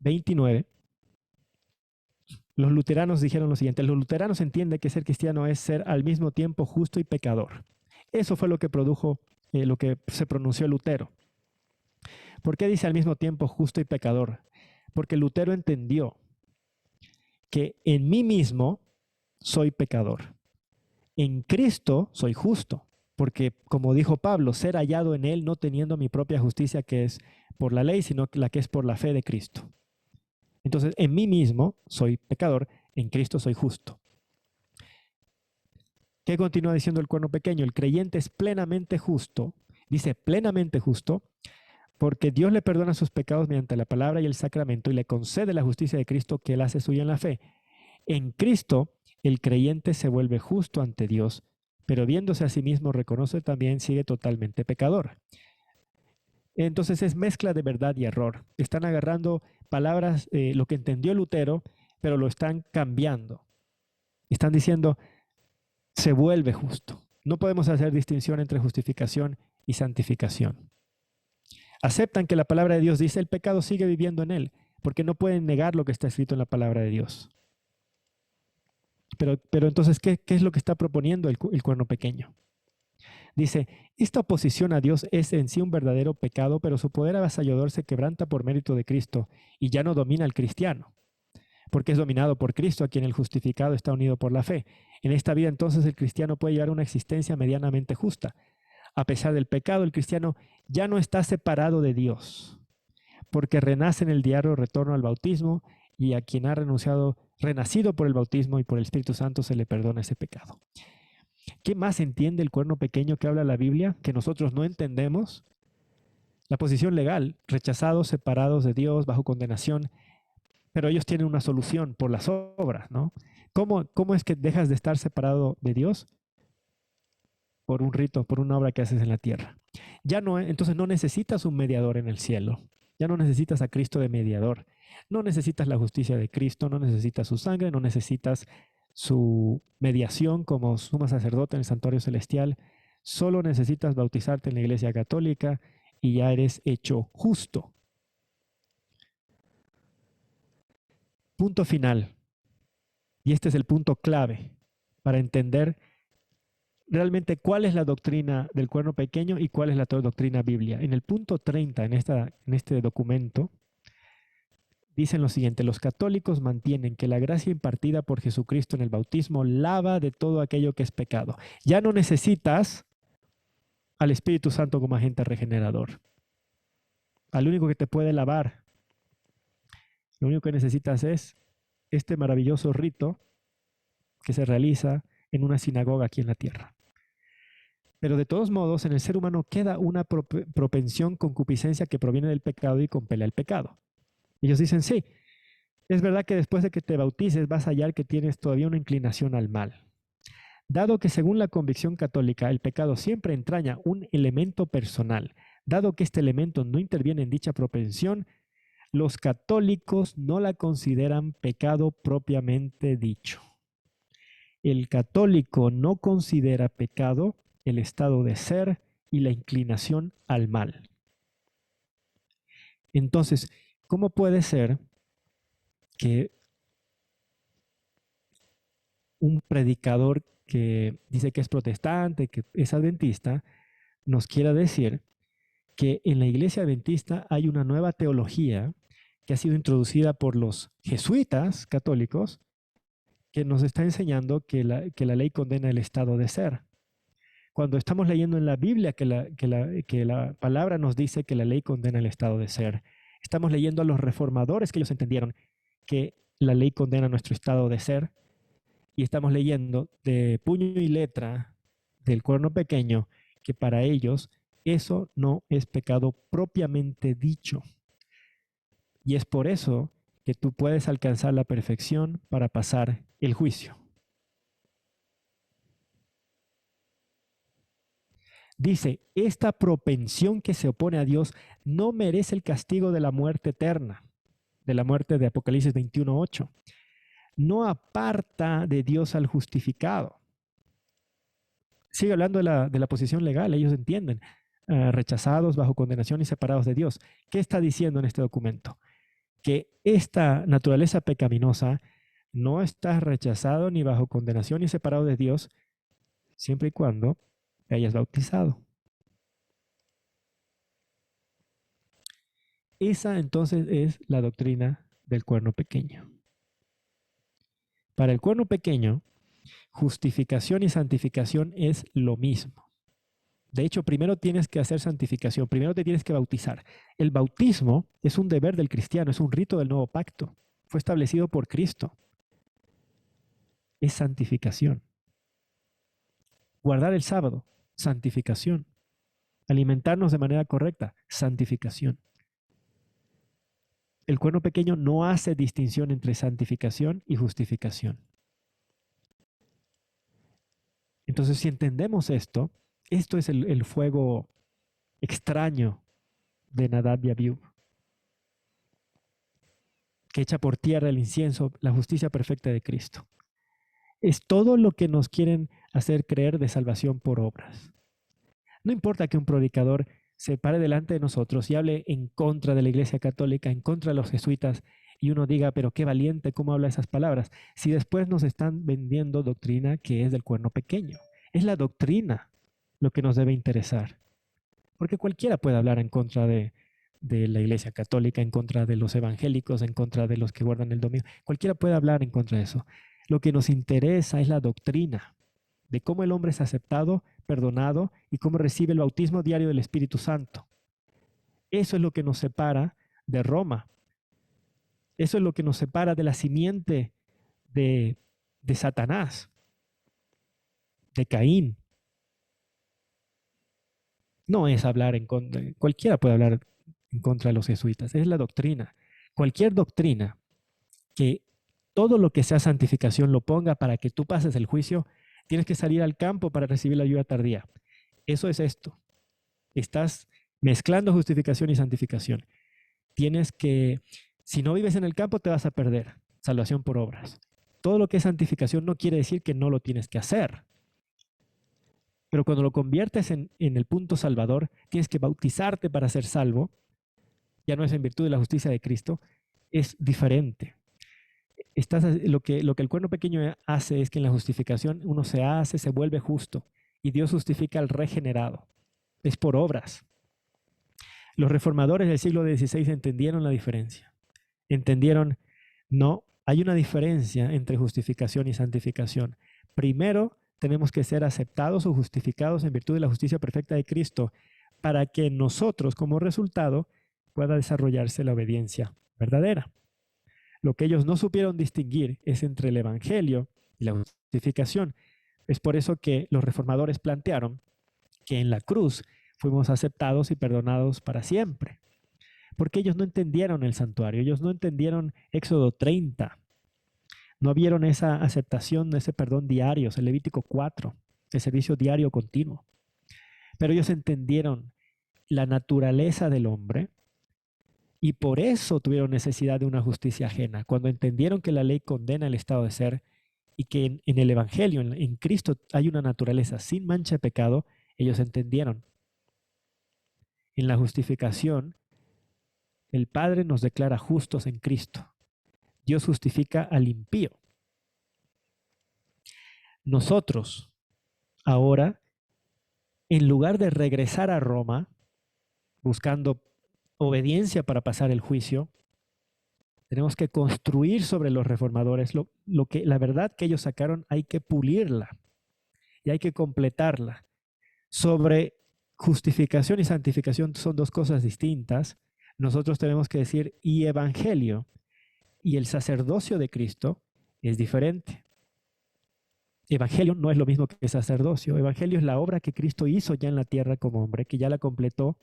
29. Los luteranos dijeron lo siguiente: los luteranos entienden que ser cristiano es ser al mismo tiempo justo y pecador. Eso fue lo que produjo, lo que se pronunció Lutero. ¿Por qué dice al mismo tiempo justo y pecador? Porque Lutero entendió que en mí mismo soy pecador. En Cristo soy justo, porque como dijo Pablo, ser hallado en Él no teniendo mi propia justicia que es por la ley, sino la que es por la fe de Cristo. Entonces, en mí mismo soy pecador, en Cristo soy justo. ¿Qué continúa diciendo el cuerno pequeño? El creyente es plenamente justo, dice plenamente justo, porque Dios le perdona sus pecados mediante la palabra y el sacramento y le concede la justicia de Cristo que él hace suya en la fe. En Cristo, el creyente se vuelve justo ante Dios, pero viéndose a sí mismo reconoce también sigue totalmente pecador. Entonces es mezcla de verdad y error. Están agarrando palabras, lo que entendió Lutero, pero lo están cambiando. Están diciendo, se vuelve justo. No podemos hacer distinción entre justificación y santificación. Aceptan que la palabra de Dios dice el pecado sigue viviendo en él, porque no pueden negar lo que está escrito en la palabra de Dios. Pero entonces, ¿qué es lo que está proponiendo el cuerno pequeño? Dice, esta oposición a Dios es en sí un verdadero pecado, pero su poder avasallador se quebranta por mérito de Cristo y ya no domina al cristiano, porque es dominado por Cristo, a quien el justificado está unido por la fe. En esta vida entonces el cristiano puede llevar una existencia medianamente justa. A pesar del pecado, el cristiano ya no está separado de Dios, porque renace en el diario retorno al bautismo y a quien ha renacido por el bautismo y por el Espíritu Santo se le perdona ese pecado. ¿Qué más entiende el cuerno pequeño que habla la Biblia que nosotros no entendemos? La posición legal, rechazados, separados de Dios, bajo condenación, pero ellos tienen una solución por las obras, ¿no? ¿Cómo es que dejas de estar separado de Dios? Por un rito, por una obra que haces en la tierra. Ya no, entonces no necesitas un mediador en el cielo. Ya no necesitas a Cristo de mediador. No necesitas la justicia de Cristo, no necesitas su sangre, no necesitas su mediación como sumo sacerdote en el santuario celestial. Solo necesitas bautizarte en la iglesia católica y ya eres hecho justo. Punto final. Y este es el punto clave para entender realmente cuál es la doctrina del cuerno pequeño y cuál es la doctrina biblia. En el punto 30, en este documento, dicen lo siguiente: los católicos mantienen que la gracia impartida por Jesucristo en el bautismo lava de todo aquello que es pecado. Ya no necesitas al Espíritu Santo como agente regenerador. Al único que te puede lavar, lo único que necesitas es este maravilloso rito que se realiza en una sinagoga aquí en la tierra. Pero de todos modos, en el ser humano queda una propensión, concupiscencia que proviene del pecado y compele al pecado. Ellos dicen, sí, es verdad que después de que te bautices vas a hallar que tienes todavía una inclinación al mal. Dado que según la convicción católica el pecado siempre entraña un elemento personal, dado que este elemento no interviene en dicha propensión, los católicos no la consideran pecado propiamente dicho. El católico no considera pecado el estado de ser y la inclinación al mal. Entonces, ¿cómo puede ser que un predicador que dice que es protestante, que es adventista, nos quiera decir que en la iglesia adventista hay una nueva teología que ha sido introducida por los jesuitas católicos que nos está enseñando que la ley condena el estado de ser? Cuando estamos leyendo en la Biblia que la palabra nos dice que la ley condena el estado de ser. Estamos leyendo a los reformadores que ellos entendieron que la ley condena nuestro estado de ser. Y estamos leyendo de puño y letra del cuerno pequeño que para ellos eso no es pecado propiamente dicho. Y es por eso que tú puedes alcanzar la perfección para pasar el juicio. Dice, esta propensión que se opone a Dios no merece el castigo de la muerte eterna, de la muerte de Apocalipsis 21:8. No aparta de Dios al justificado. Sigue hablando de la posición legal, ellos entienden. rechazados, bajo condenación y separados de Dios. ¿Qué está diciendo en este documento? Que esta naturaleza pecaminosa no está rechazado ni bajo condenación ni separado de Dios siempre y cuando te hayas bautizado. Esa entonces es la doctrina del cuerno pequeño. Para el cuerno pequeño, justificación y santificación es lo mismo. De hecho, primero tienes que hacer santificación, primero te tienes que bautizar. El bautismo es un deber del cristiano, es un rito del nuevo pacto. Fue establecido por Cristo. Es santificación. Guardar el sábado, santificación. Alimentarnos de manera correcta, santificación. El cuerno pequeño no hace distinción entre santificación y justificación. Entonces, si entendemos esto, esto es el fuego extraño de Nadab y Abiú, que echa por tierra el incienso, la justicia perfecta de Cristo. Es todo lo que nos quieren hacer creer de salvación por obras. No importa que un predicador se pare delante de nosotros y hable en contra de la Iglesia Católica, en contra de los jesuitas, y uno diga, pero qué valiente, cómo habla esas palabras, si después nos están vendiendo doctrina que es del cuerno pequeño. Es la doctrina lo que nos debe interesar. Porque cualquiera puede hablar en contra de la Iglesia Católica, en contra de los evangélicos, en contra de los que guardan el domingo. Cualquiera puede hablar en contra de eso. Lo que nos interesa es la doctrina de cómo el hombre es aceptado, perdonado y cómo recibe el bautismo diario del Espíritu Santo. Eso es lo que nos separa de Roma. Eso es lo que nos separa de la simiente de Satanás, de Caín. No es hablar en contra, cualquiera puede hablar en contra de los jesuitas, es la doctrina. Cualquier doctrina que todo lo que sea santificación lo ponga para que tú pases el juicio, tienes que salir al campo para recibir la ayuda tardía. Eso es esto. Estás mezclando justificación y santificación. Tienes que, si no vives en el campo, te vas a perder. Salvación por obras. Todo lo que es santificación no quiere decir que no lo tienes que hacer. Pero cuando lo conviertes en el punto salvador, tienes que bautizarte para ser salvo. Ya no es en virtud de la justicia de Cristo, es diferente. Lo que el cuerno pequeño hace es que en la justificación uno se vuelve justo y Dios justifica al regenerado. Es por obras. Los reformadores del siglo XVI entendieron la diferencia. Entendieron, no, hay una diferencia entre justificación y santificación. Primero, tenemos que ser aceptados o justificados en virtud de la justicia perfecta de Cristo para que nosotros, como resultado, pueda desarrollarse la obediencia verdadera. Lo que ellos no supieron distinguir es entre el Evangelio y la justificación. Es por eso que los reformadores plantearon que en la cruz fuimos aceptados y perdonados para siempre. Porque ellos no entendieron el santuario, ellos no entendieron Éxodo 30, no vieron esa aceptación, ese perdón diario, el Levítico 4, el servicio diario continuo. Pero ellos entendieron la naturaleza del hombre y por eso tuvieron necesidad de una justicia ajena. Cuando entendieron que la ley condena el estado de ser y que en el Evangelio, en Cristo, hay una naturaleza sin mancha de pecado, ellos entendieron. En la justificación, el Padre nos declara justos en Cristo. Dios justifica al impío. Nosotros, ahora, en lugar de regresar a Roma, buscando obediencia para pasar el juicio, tenemos que construir sobre los reformadores la verdad que ellos sacaron, hay que pulirla y hay que completarla. Sobre justificación y santificación son dos cosas distintas. Nosotros tenemos que decir, y evangelio y el sacerdocio de Cristo es diferente. Evangelio no es lo mismo que sacerdocio. Evangelio es la obra que Cristo hizo ya en la tierra como hombre, que ya la completó,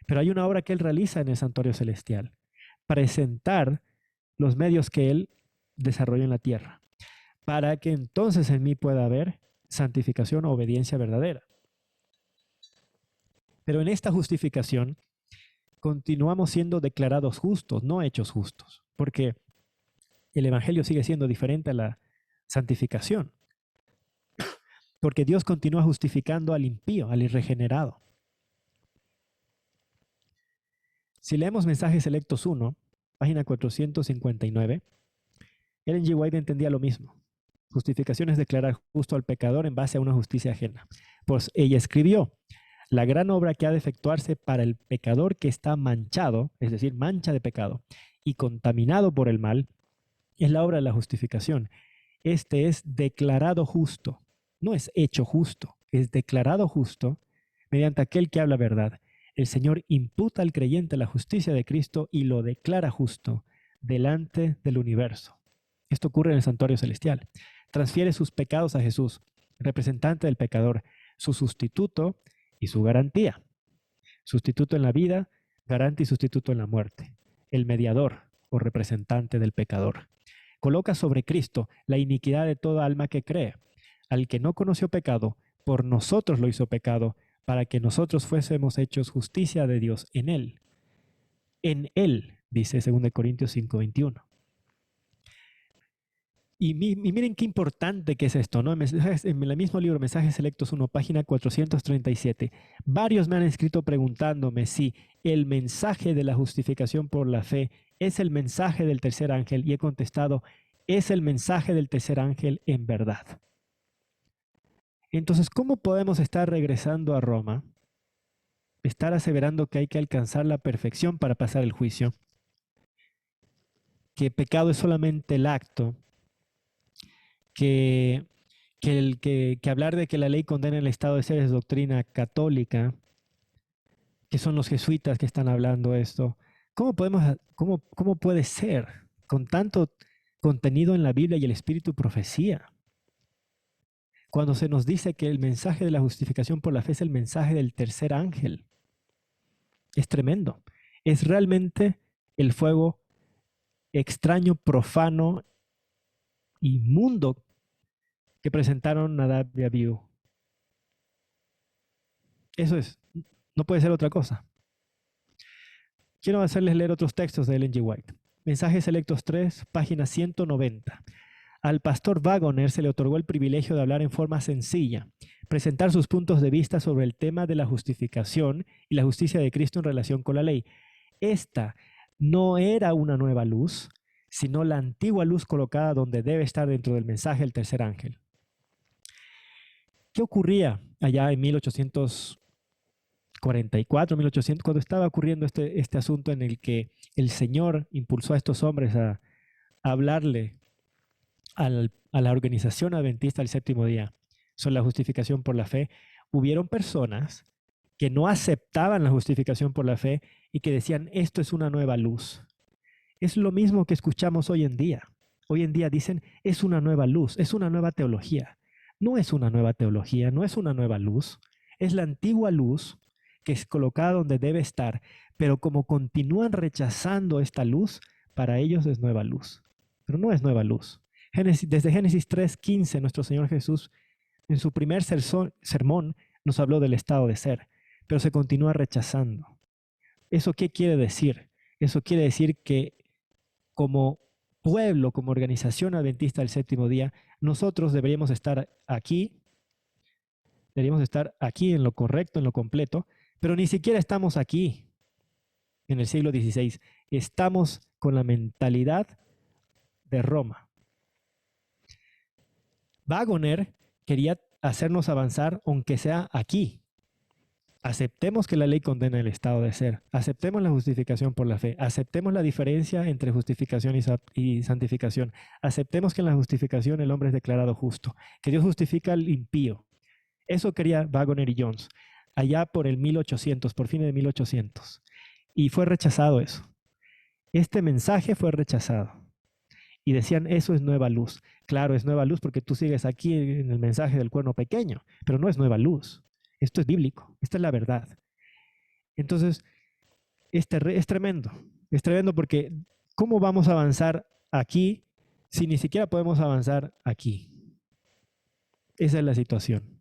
pero hay una obra que Él realiza en el santuario celestial. Presentar los medios que Él desarrolló en la tierra, para que entonces en mí pueda haber santificación o obediencia verdadera. Pero en esta justificación continuamos siendo declarados justos, no hechos justos, porque el Evangelio sigue siendo diferente a la santificación. Porque Dios continúa justificando al impío, al irregenerado. Si leemos Mensajes Selectos 1, página 459, Ellen G. White entendía lo mismo. Justificación es declarar justo al pecador en base a una justicia ajena. Pues ella escribió, la gran obra que ha de efectuarse para el pecador que está manchado, es decir, mancha de pecado, y contaminado por el mal, es la obra de la justificación. Este es declarado justo, no es hecho justo, es declarado justo mediante aquel que habla verdad. El Señor imputa al creyente la justicia de Cristo y lo declara justo delante del universo. Esto ocurre en el santuario celestial. Transfiere sus pecados a Jesús, representante del pecador, su sustituto y su garantía. Sustituto en la vida, garante y sustituto en la muerte. El mediador o representante del pecador. Coloca sobre Cristo la iniquidad de toda alma que cree. Al que no conoció pecado, por nosotros lo hizo pecado, para que nosotros fuésemos hechos justicia de Dios en él. En él, dice 2 Corintios 5:21. Y miren qué importante que es esto, ¿no? En el mismo libro, Mensajes Selectos 1, página 437, varios me han escrito preguntándome si el mensaje de la justificación por la fe es el mensaje del tercer ángel, y he contestado, es el mensaje del tercer ángel en verdad. Entonces, ¿cómo podemos estar regresando a Roma, estar aseverando que hay que alcanzar la perfección para pasar el juicio, que pecado es solamente el acto, que hablar de que la ley condena el estado de ser es doctrina católica, que son los jesuitas que están hablando esto? ¿Cómo puede ser con tanto contenido en la Biblia y el Espíritu profecía? Cuando se nos dice que el mensaje de la justificación por la fe es el mensaje del tercer ángel. Es tremendo. Es realmente el fuego extraño, profano, inmundo que presentaron Nadab y Abiú. Eso es, no puede ser otra cosa. Quiero hacerles leer otros textos de Ellen G. White. Mensajes Selectos 3, página 190. Al pastor Wagoner se le otorgó el privilegio de hablar en forma sencilla, presentar sus puntos de vista sobre el tema de la justificación y la justicia de Cristo en relación con la ley. Esta no era una nueva luz, sino la antigua luz colocada donde debe estar dentro del mensaje del tercer ángel. ¿Qué ocurría allá en 1844, 1800, cuando estaba ocurriendo este asunto en el que el Señor impulsó a estos hombres a hablarle a la organización adventista del séptimo día sobre la justificación por la fe? Hubieron personas que no aceptaban la justificación por la fe y que decían, esto es una nueva luz. Es lo mismo que escuchamos hoy en día. Hoy en día dicen, es una nueva luz, es una nueva teología. No es una nueva teología, no es una nueva luz. Es la antigua luz que es colocada donde debe estar, pero como continúan rechazando esta luz, para ellos es nueva luz. Pero no es nueva luz. Desde Génesis 3:15, nuestro Señor Jesús, en su primer sermón, nos habló del estado de ser, pero se continúa rechazando. ¿Eso qué quiere decir? Eso quiere decir que como pueblo, como organización adventista del séptimo día, nosotros deberíamos estar aquí en lo correcto, en lo completo, pero ni siquiera estamos aquí en el siglo XVI. Estamos con la mentalidad de Roma. Wagoner quería hacernos avanzar, aunque sea aquí. Aceptemos que la ley condena el estado de ser. Aceptemos la justificación por la fe. Aceptemos la diferencia entre justificación y santificación. Aceptemos que en la justificación el hombre es declarado justo, que Dios justifica al impío. Eso quería Wagoner y Jones, allá por el 1800, por fines de 1800. Y fue rechazado eso. Este mensaje fue rechazado. Y decían, eso es nueva luz. Claro, es nueva luz porque tú sigues aquí en el mensaje del cuerno pequeño, pero no es nueva luz. Esto es bíblico, esta es la verdad. Entonces, es tremendo. Es tremendo porque ¿cómo vamos a avanzar aquí si ni siquiera podemos avanzar aquí? Esa es la situación.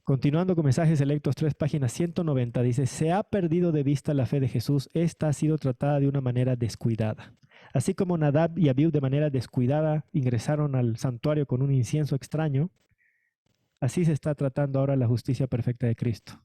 Continuando con Mensajes Selectos 3, página 190, dice, se ha perdido de vista la fe de Jesús. Esta ha sido tratada de una manera descuidada. Así como Nadab y Abiú de manera descuidada ingresaron al santuario con un incienso extraño, así se está tratando ahora la justicia perfecta de Cristo.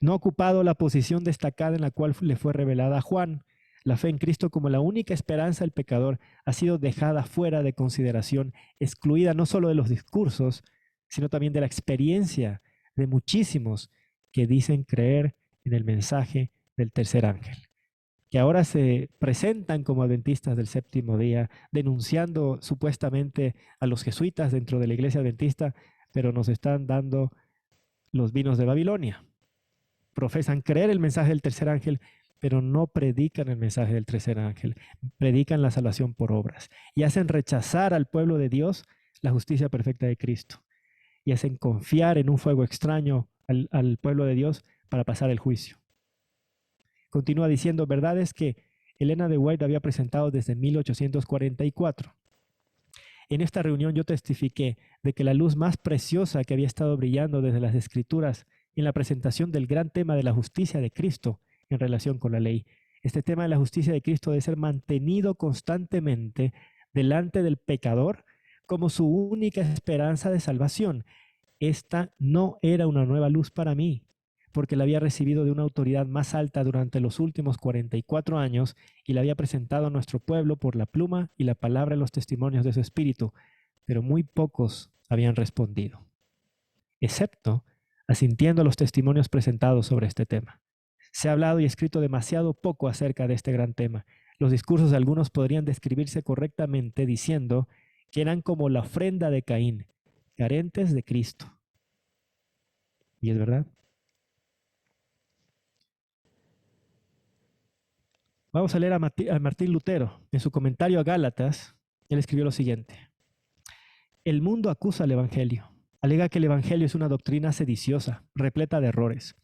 No ha ocupado la posición destacada en la cual le fue revelada a Juan. La fe en Cristo como la única esperanza del pecador ha sido dejada fuera de consideración, excluida no solo de los discursos, sino también de la experiencia de muchísimos que dicen creer en el mensaje del tercer ángel, que ahora se presentan como adventistas del séptimo día, denunciando supuestamente a los jesuitas dentro de la iglesia adventista, pero nos están dando los vinos de Babilonia. Profesan creer el mensaje del tercer ángel, pero no predican el mensaje del tercer ángel, predican la salvación por obras y hacen rechazar al pueblo de Dios la justicia perfecta de Cristo y hacen confiar en un fuego extraño al pueblo de Dios para pasar el juicio. Continúa diciendo, verdades que Elena de White había presentado desde 1844. En esta reunión yo testifiqué de que la luz más preciosa que había estado brillando desde las Escrituras en la presentación del gran tema de la justicia de Cristo en relación con la ley. Este tema de la justicia de Cristo debe ser mantenido constantemente delante del pecador como su única esperanza de salvación. Esta no era una nueva luz para mí, porque la había recibido de una autoridad más alta durante los últimos 44 años y la había presentado a nuestro pueblo por la pluma y la palabra de los testimonios de su espíritu, pero muy pocos habían respondido, excepto asintiendo a los testimonios presentados sobre este tema. Se ha hablado y escrito demasiado poco acerca de este gran tema. Los discursos de algunos podrían describirse correctamente diciendo que eran como la ofrenda de Caín, carentes de Cristo. ¿Y es verdad? Vamos a leer a Martín Lutero. En su comentario a Gálatas, él escribió lo siguiente. El mundo acusa al Evangelio. Alega que el Evangelio es una doctrina sediciosa, repleta de errores.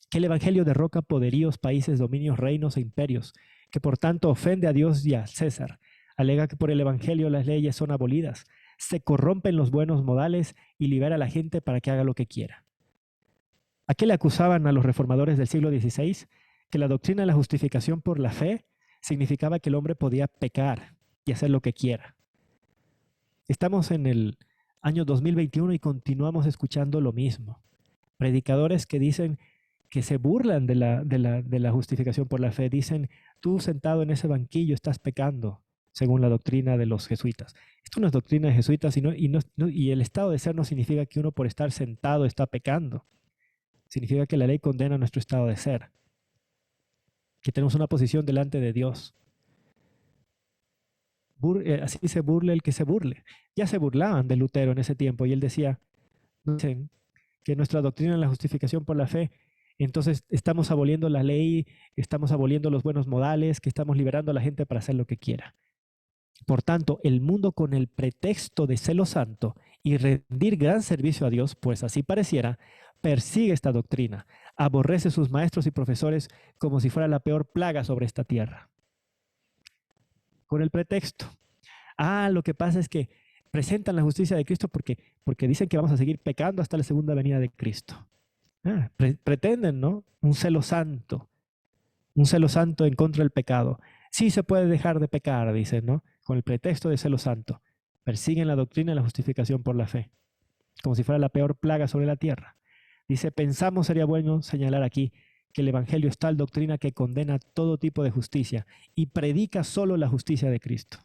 Que el Evangelio derroca poderíos, países, dominios, reinos e imperios. Que por tanto ofende a Dios y a César. Alega que por el Evangelio las leyes son abolidas. Se corrompen los buenos modales y libera a la gente para que haga lo que quiera. ¿A qué le acusaban a los reformadores del siglo XVI? Que la doctrina de la justificación por la fe significaba que el hombre podía pecar y hacer lo que quiera. Estamos en el año 2021 y continuamos escuchando lo mismo. Predicadores que dicen que se burlan de la justificación por la fe. Dicen, tú sentado en ese banquillo estás pecando, según la doctrina de los jesuitas. Esto no es doctrina de jesuitas y el estado de ser no significa que uno por estar sentado está pecando. Significa que la ley condena nuestro estado de ser, que tenemos una posición delante de Dios. Así se burle el que se burle. Ya se burlaban de Lutero en ese tiempo y él decía, dicen que nuestra doctrina es la justificación por la fe, entonces estamos aboliendo la ley, estamos aboliendo los buenos modales, que estamos liberando a la gente para hacer lo que quiera. Por tanto, el mundo con el pretexto de celo santo y rendir gran servicio a Dios, pues así pareciera, persigue esta doctrina, aborrece a sus maestros y profesores como si fuera la peor plaga sobre esta tierra. Con el pretexto. Lo que pasa es que presentan la justicia de Cristo porque dicen que vamos a seguir pecando hasta la segunda venida de Cristo. Pretenden, ¿no? Un celo santo en contra del pecado. Sí se puede dejar de pecar, dicen, ¿no? Con el pretexto de celo santo. Persiguen la doctrina de la justificación por la fe, como si fuera la peor plaga sobre la tierra. Dice, pensamos sería bueno señalar aquí que el Evangelio es tal doctrina que condena todo tipo de justicia y predica solo la justicia de Cristo.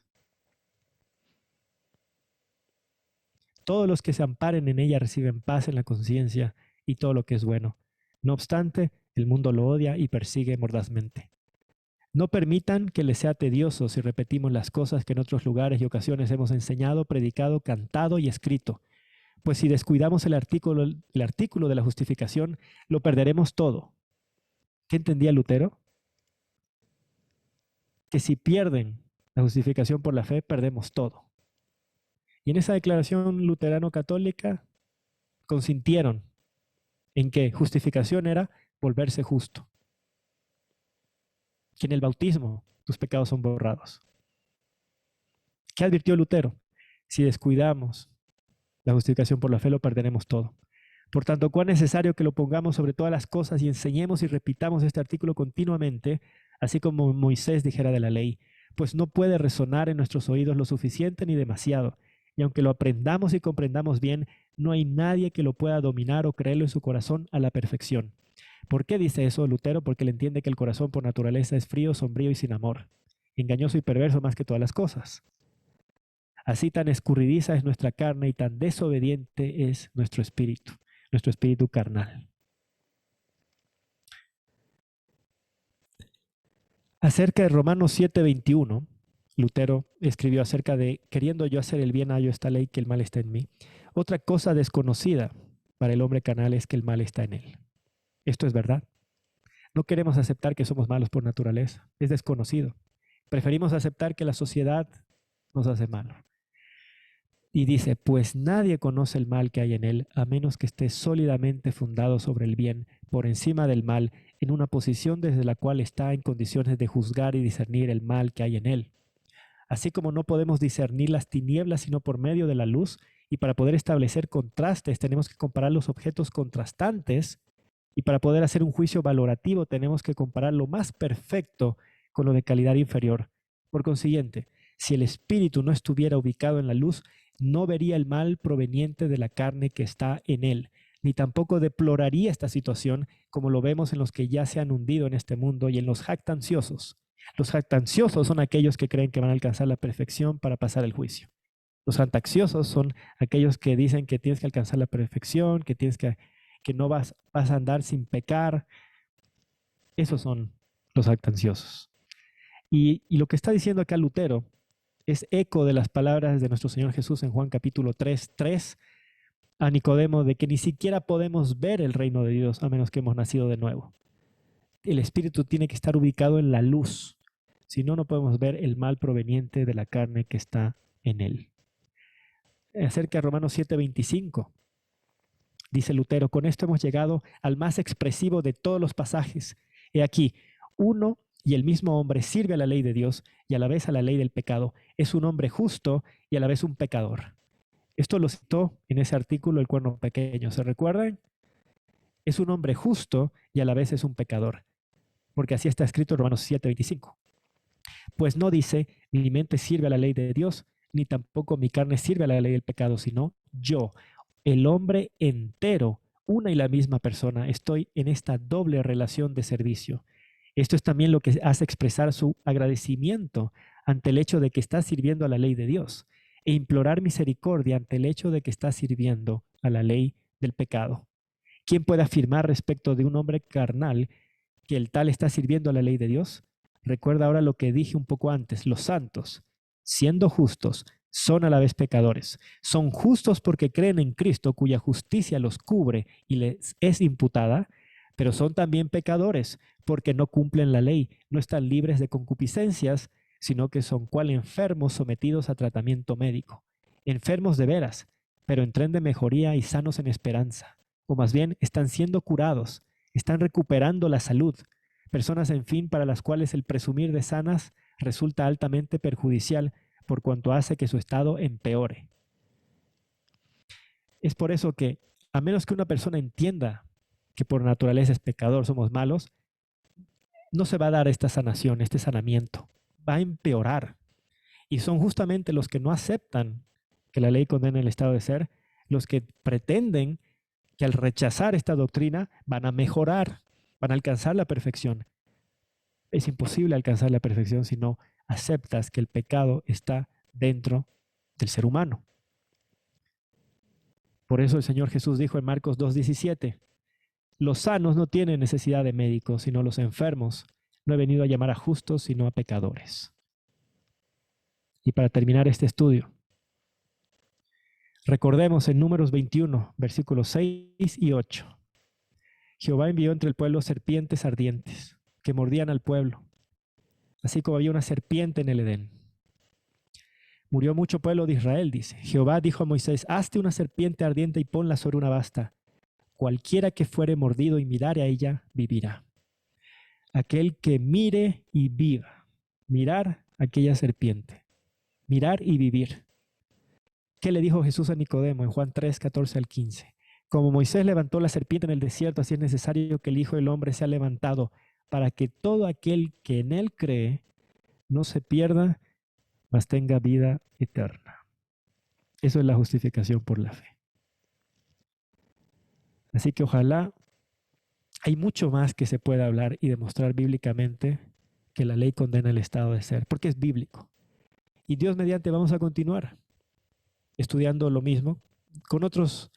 Todos los que se amparen en ella reciben paz en la conciencia y todo lo que es bueno. No obstante, el mundo lo odia y persigue mordazmente. No permitan que les sea tedioso si repetimos las cosas que en otros lugares y ocasiones hemos enseñado, predicado, cantado y escrito. Pues si descuidamos el artículo de la justificación, lo perderemos todo. ¿Qué entendía Lutero? Que si pierden la justificación por la fe, perdemos todo. Y en esa declaración luterano-católica consintieron en que justificación era volverse justo. Que en el bautismo tus pecados son borrados. ¿Qué advirtió Lutero? Si descuidamos la justificación por la fe, lo perderemos todo. Por tanto, cuán necesario que lo pongamos sobre todas las cosas y enseñemos y repitamos este artículo continuamente, así como Moisés dijera de la ley, pues no puede resonar en nuestros oídos lo suficiente ni demasiado. Y aunque lo aprendamos y comprendamos bien, no hay nadie que lo pueda dominar o creerlo en su corazón a la perfección. ¿Por qué dice eso Lutero? Porque él entiende que el corazón por naturaleza es frío, sombrío y sin amor, engañoso y perverso más que todas las cosas. Así tan escurridiza es nuestra carne y tan desobediente es nuestro espíritu carnal. Acerca de Romanos 7:21, Lutero escribió acerca de, queriendo yo hacer el bien, hallo esta ley que el mal está en mí. Otra cosa desconocida para el hombre carnal es que el mal está en él. Esto es verdad. No queremos aceptar que somos malos por naturaleza. Es desconocido. Preferimos aceptar que la sociedad nos hace malo. Y dice, pues nadie conoce el mal que hay en él, a menos que esté sólidamente fundado sobre el bien, por encima del mal, en una posición desde la cual está en condiciones de juzgar y discernir el mal que hay en él. Así como no podemos discernir las tinieblas sino por medio de la luz, y para poder establecer contrastes tenemos que comparar los objetos contrastantes, y para poder hacer un juicio valorativo tenemos que comparar lo más perfecto con lo de calidad inferior. Por consiguiente, si el espíritu no estuviera ubicado en la luz, no vería el mal proveniente de la carne que está en él, ni tampoco deploraría esta situación como lo vemos en los que ya se han hundido en este mundo y en los jactanciosos. Los jactanciosos son aquellos que creen que van a alcanzar la perfección para pasar el juicio. Los jactanciosos son aquellos que dicen que tienes que alcanzar la perfección, que no vas a andar sin pecar. Esos son los jactanciosos. Y lo que está diciendo acá Lutero es eco de las palabras de nuestro Señor Jesús en Juan capítulo 3:3 a Nicodemo, de que ni siquiera podemos ver el reino de Dios a menos que hemos nacido de nuevo. El espíritu tiene que estar ubicado en la luz, si no, no podemos ver el mal proveniente de la carne que está en él. Acerca de Romanos 7:25, dice Lutero, con esto hemos llegado al más expresivo de todos los pasajes. He aquí, uno y el mismo hombre sirve a la ley de Dios y a la vez a la ley del pecado. Es un hombre justo y a la vez un pecador. Esto lo citó en ese artículo El cuerno pequeño. ¿Se recuerdan? Es un hombre justo y a la vez es un pecador. Porque así está escrito en Romanos 7:25. Pues no dice, mi mente sirve a la ley de Dios, ni tampoco mi carne sirve a la ley del pecado, sino yo, el hombre entero, una y la misma persona, estoy en esta doble relación de servicio. Esto es también lo que hace expresar su agradecimiento ante el hecho de que está sirviendo a la ley de Dios e implorar misericordia ante el hecho de que está sirviendo a la ley del pecado. ¿Quién puede afirmar respecto de un hombre carnal que el tal está sirviendo a la ley de Dios? Recuerda ahora lo que dije un poco antes. Los santos, siendo justos, son a la vez pecadores. Son justos porque creen en Cristo, cuya justicia los cubre y les es imputada, pero son también pecadores porque no cumplen la ley, no están libres de concupiscencias, sino que son cual enfermos sometidos a tratamiento médico. Enfermos de veras, pero en tren de mejoría y sanos en esperanza. O más bien, están siendo curados, están recuperando la salud. Personas, en fin, para las cuales el presumir de sanas resulta altamente perjudicial por cuanto hace que su estado empeore. Es por eso que, a menos que una persona entienda que por naturaleza es pecador, somos malos, no se va a dar esta sanación, este sanamiento. Va a empeorar. Y son justamente los que no aceptan que la ley condena el estado de ser, los que pretenden que al rechazar esta doctrina van a mejorar, van a alcanzar la perfección. Es imposible alcanzar la perfección si no aceptas que el pecado está dentro del ser humano. Por eso el Señor Jesús dijo en Marcos 2:17, los sanos no tienen necesidad de médicos, sino los enfermos. No he venido a llamar a justos, sino a pecadores. Y para terminar este estudio, recordemos en Números 21, versículos 6 y 8. Jehová envió entre el pueblo serpientes ardientes que mordían al pueblo, así como había una serpiente en el Edén. Murió mucho pueblo de Israel, dice. Jehová dijo a Moisés, hazte una serpiente ardiente y ponla sobre una basta. Cualquiera que fuere mordido y mirare a ella, vivirá. Aquel que mire y viva. Mirar aquella serpiente. Mirar y vivir. ¿Qué le dijo Jesús a Nicodemo en Juan 3:14-15? Como Moisés levantó la serpiente en el desierto, así es necesario que el Hijo del Hombre sea levantado, para que todo aquel que en él cree no se pierda, mas tenga vida eterna. Eso es la justificación por la fe. Así que ojalá hay mucho más que se pueda hablar y demostrar bíblicamente que la ley condena el estado de ser, porque es bíblico. Y Dios mediante vamos a continuar estudiando lo mismo con otros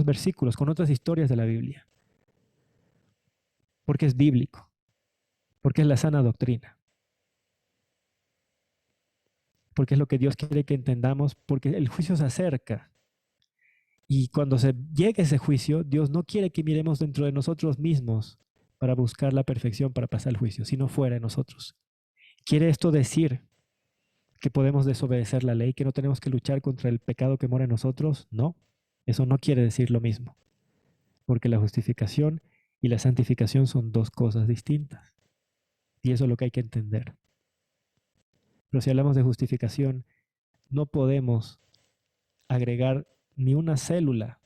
versículos, con otras historias de la Biblia, porque es bíblico, porque es la sana doctrina, porque es lo que Dios quiere que entendamos, porque el juicio se acerca. Y cuando se llegue ese juicio, Dios no quiere que miremos dentro de nosotros mismos para buscar la perfección para pasar el juicio, sino fuera de nosotros. ¿Quiere esto decir que podemos desobedecer la ley, que no tenemos que luchar contra el pecado que mora en nosotros? No, eso no quiere decir lo mismo, porque la justificación y la santificación son dos cosas distintas. Y eso es lo que hay que entender. Pero si hablamos de justificación, no podemos agregar ni una célula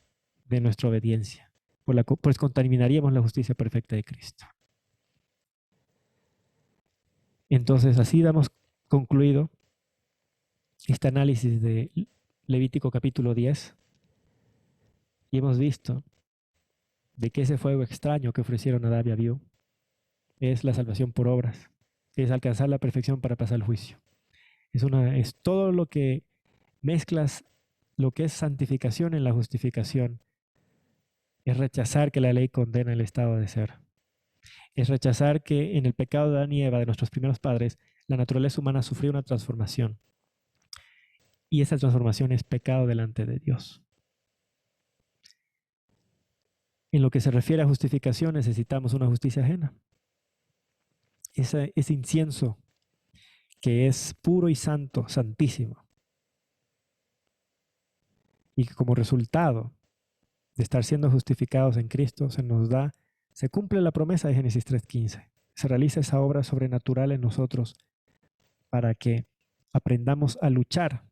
de nuestra obediencia, pues contaminaríamos la justicia perfecta de Cristo. Entonces, así damos concluido este análisis de Levítico capítulo 10 y hemos visto de que ese fuego extraño que ofrecieron a Adán y Abiú es la salvación por obras, es alcanzar la perfección para pasar el juicio. Es todo lo que mezclas lo que es santificación en la justificación, es rechazar que la ley condena el estado de ser. Es rechazar que en el pecado de Adán y Eva, de nuestros primeros padres, la naturaleza humana sufrió una transformación. Y esa transformación es pecado delante de Dios. En lo que se refiere a justificación, necesitamos una justicia ajena. Ese incienso que es puro y santo, santísimo. Y que como resultado de estar siendo justificados en Cristo, se cumple la promesa de Génesis 3:15. Se realiza esa obra sobrenatural en nosotros para que aprendamos a luchar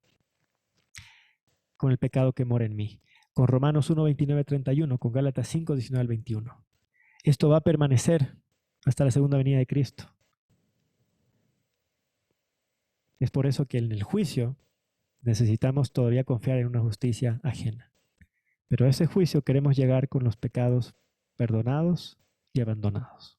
con el pecado que mora en mí. Con Romanos 1:29-31, con Gálatas 5:19-21. Esto va a permanecer hasta la segunda venida de Cristo. Es por eso que en el juicio necesitamos todavía confiar en una justicia ajena. Pero a ese juicio queremos llegar con los pecados perdonados y abandonados.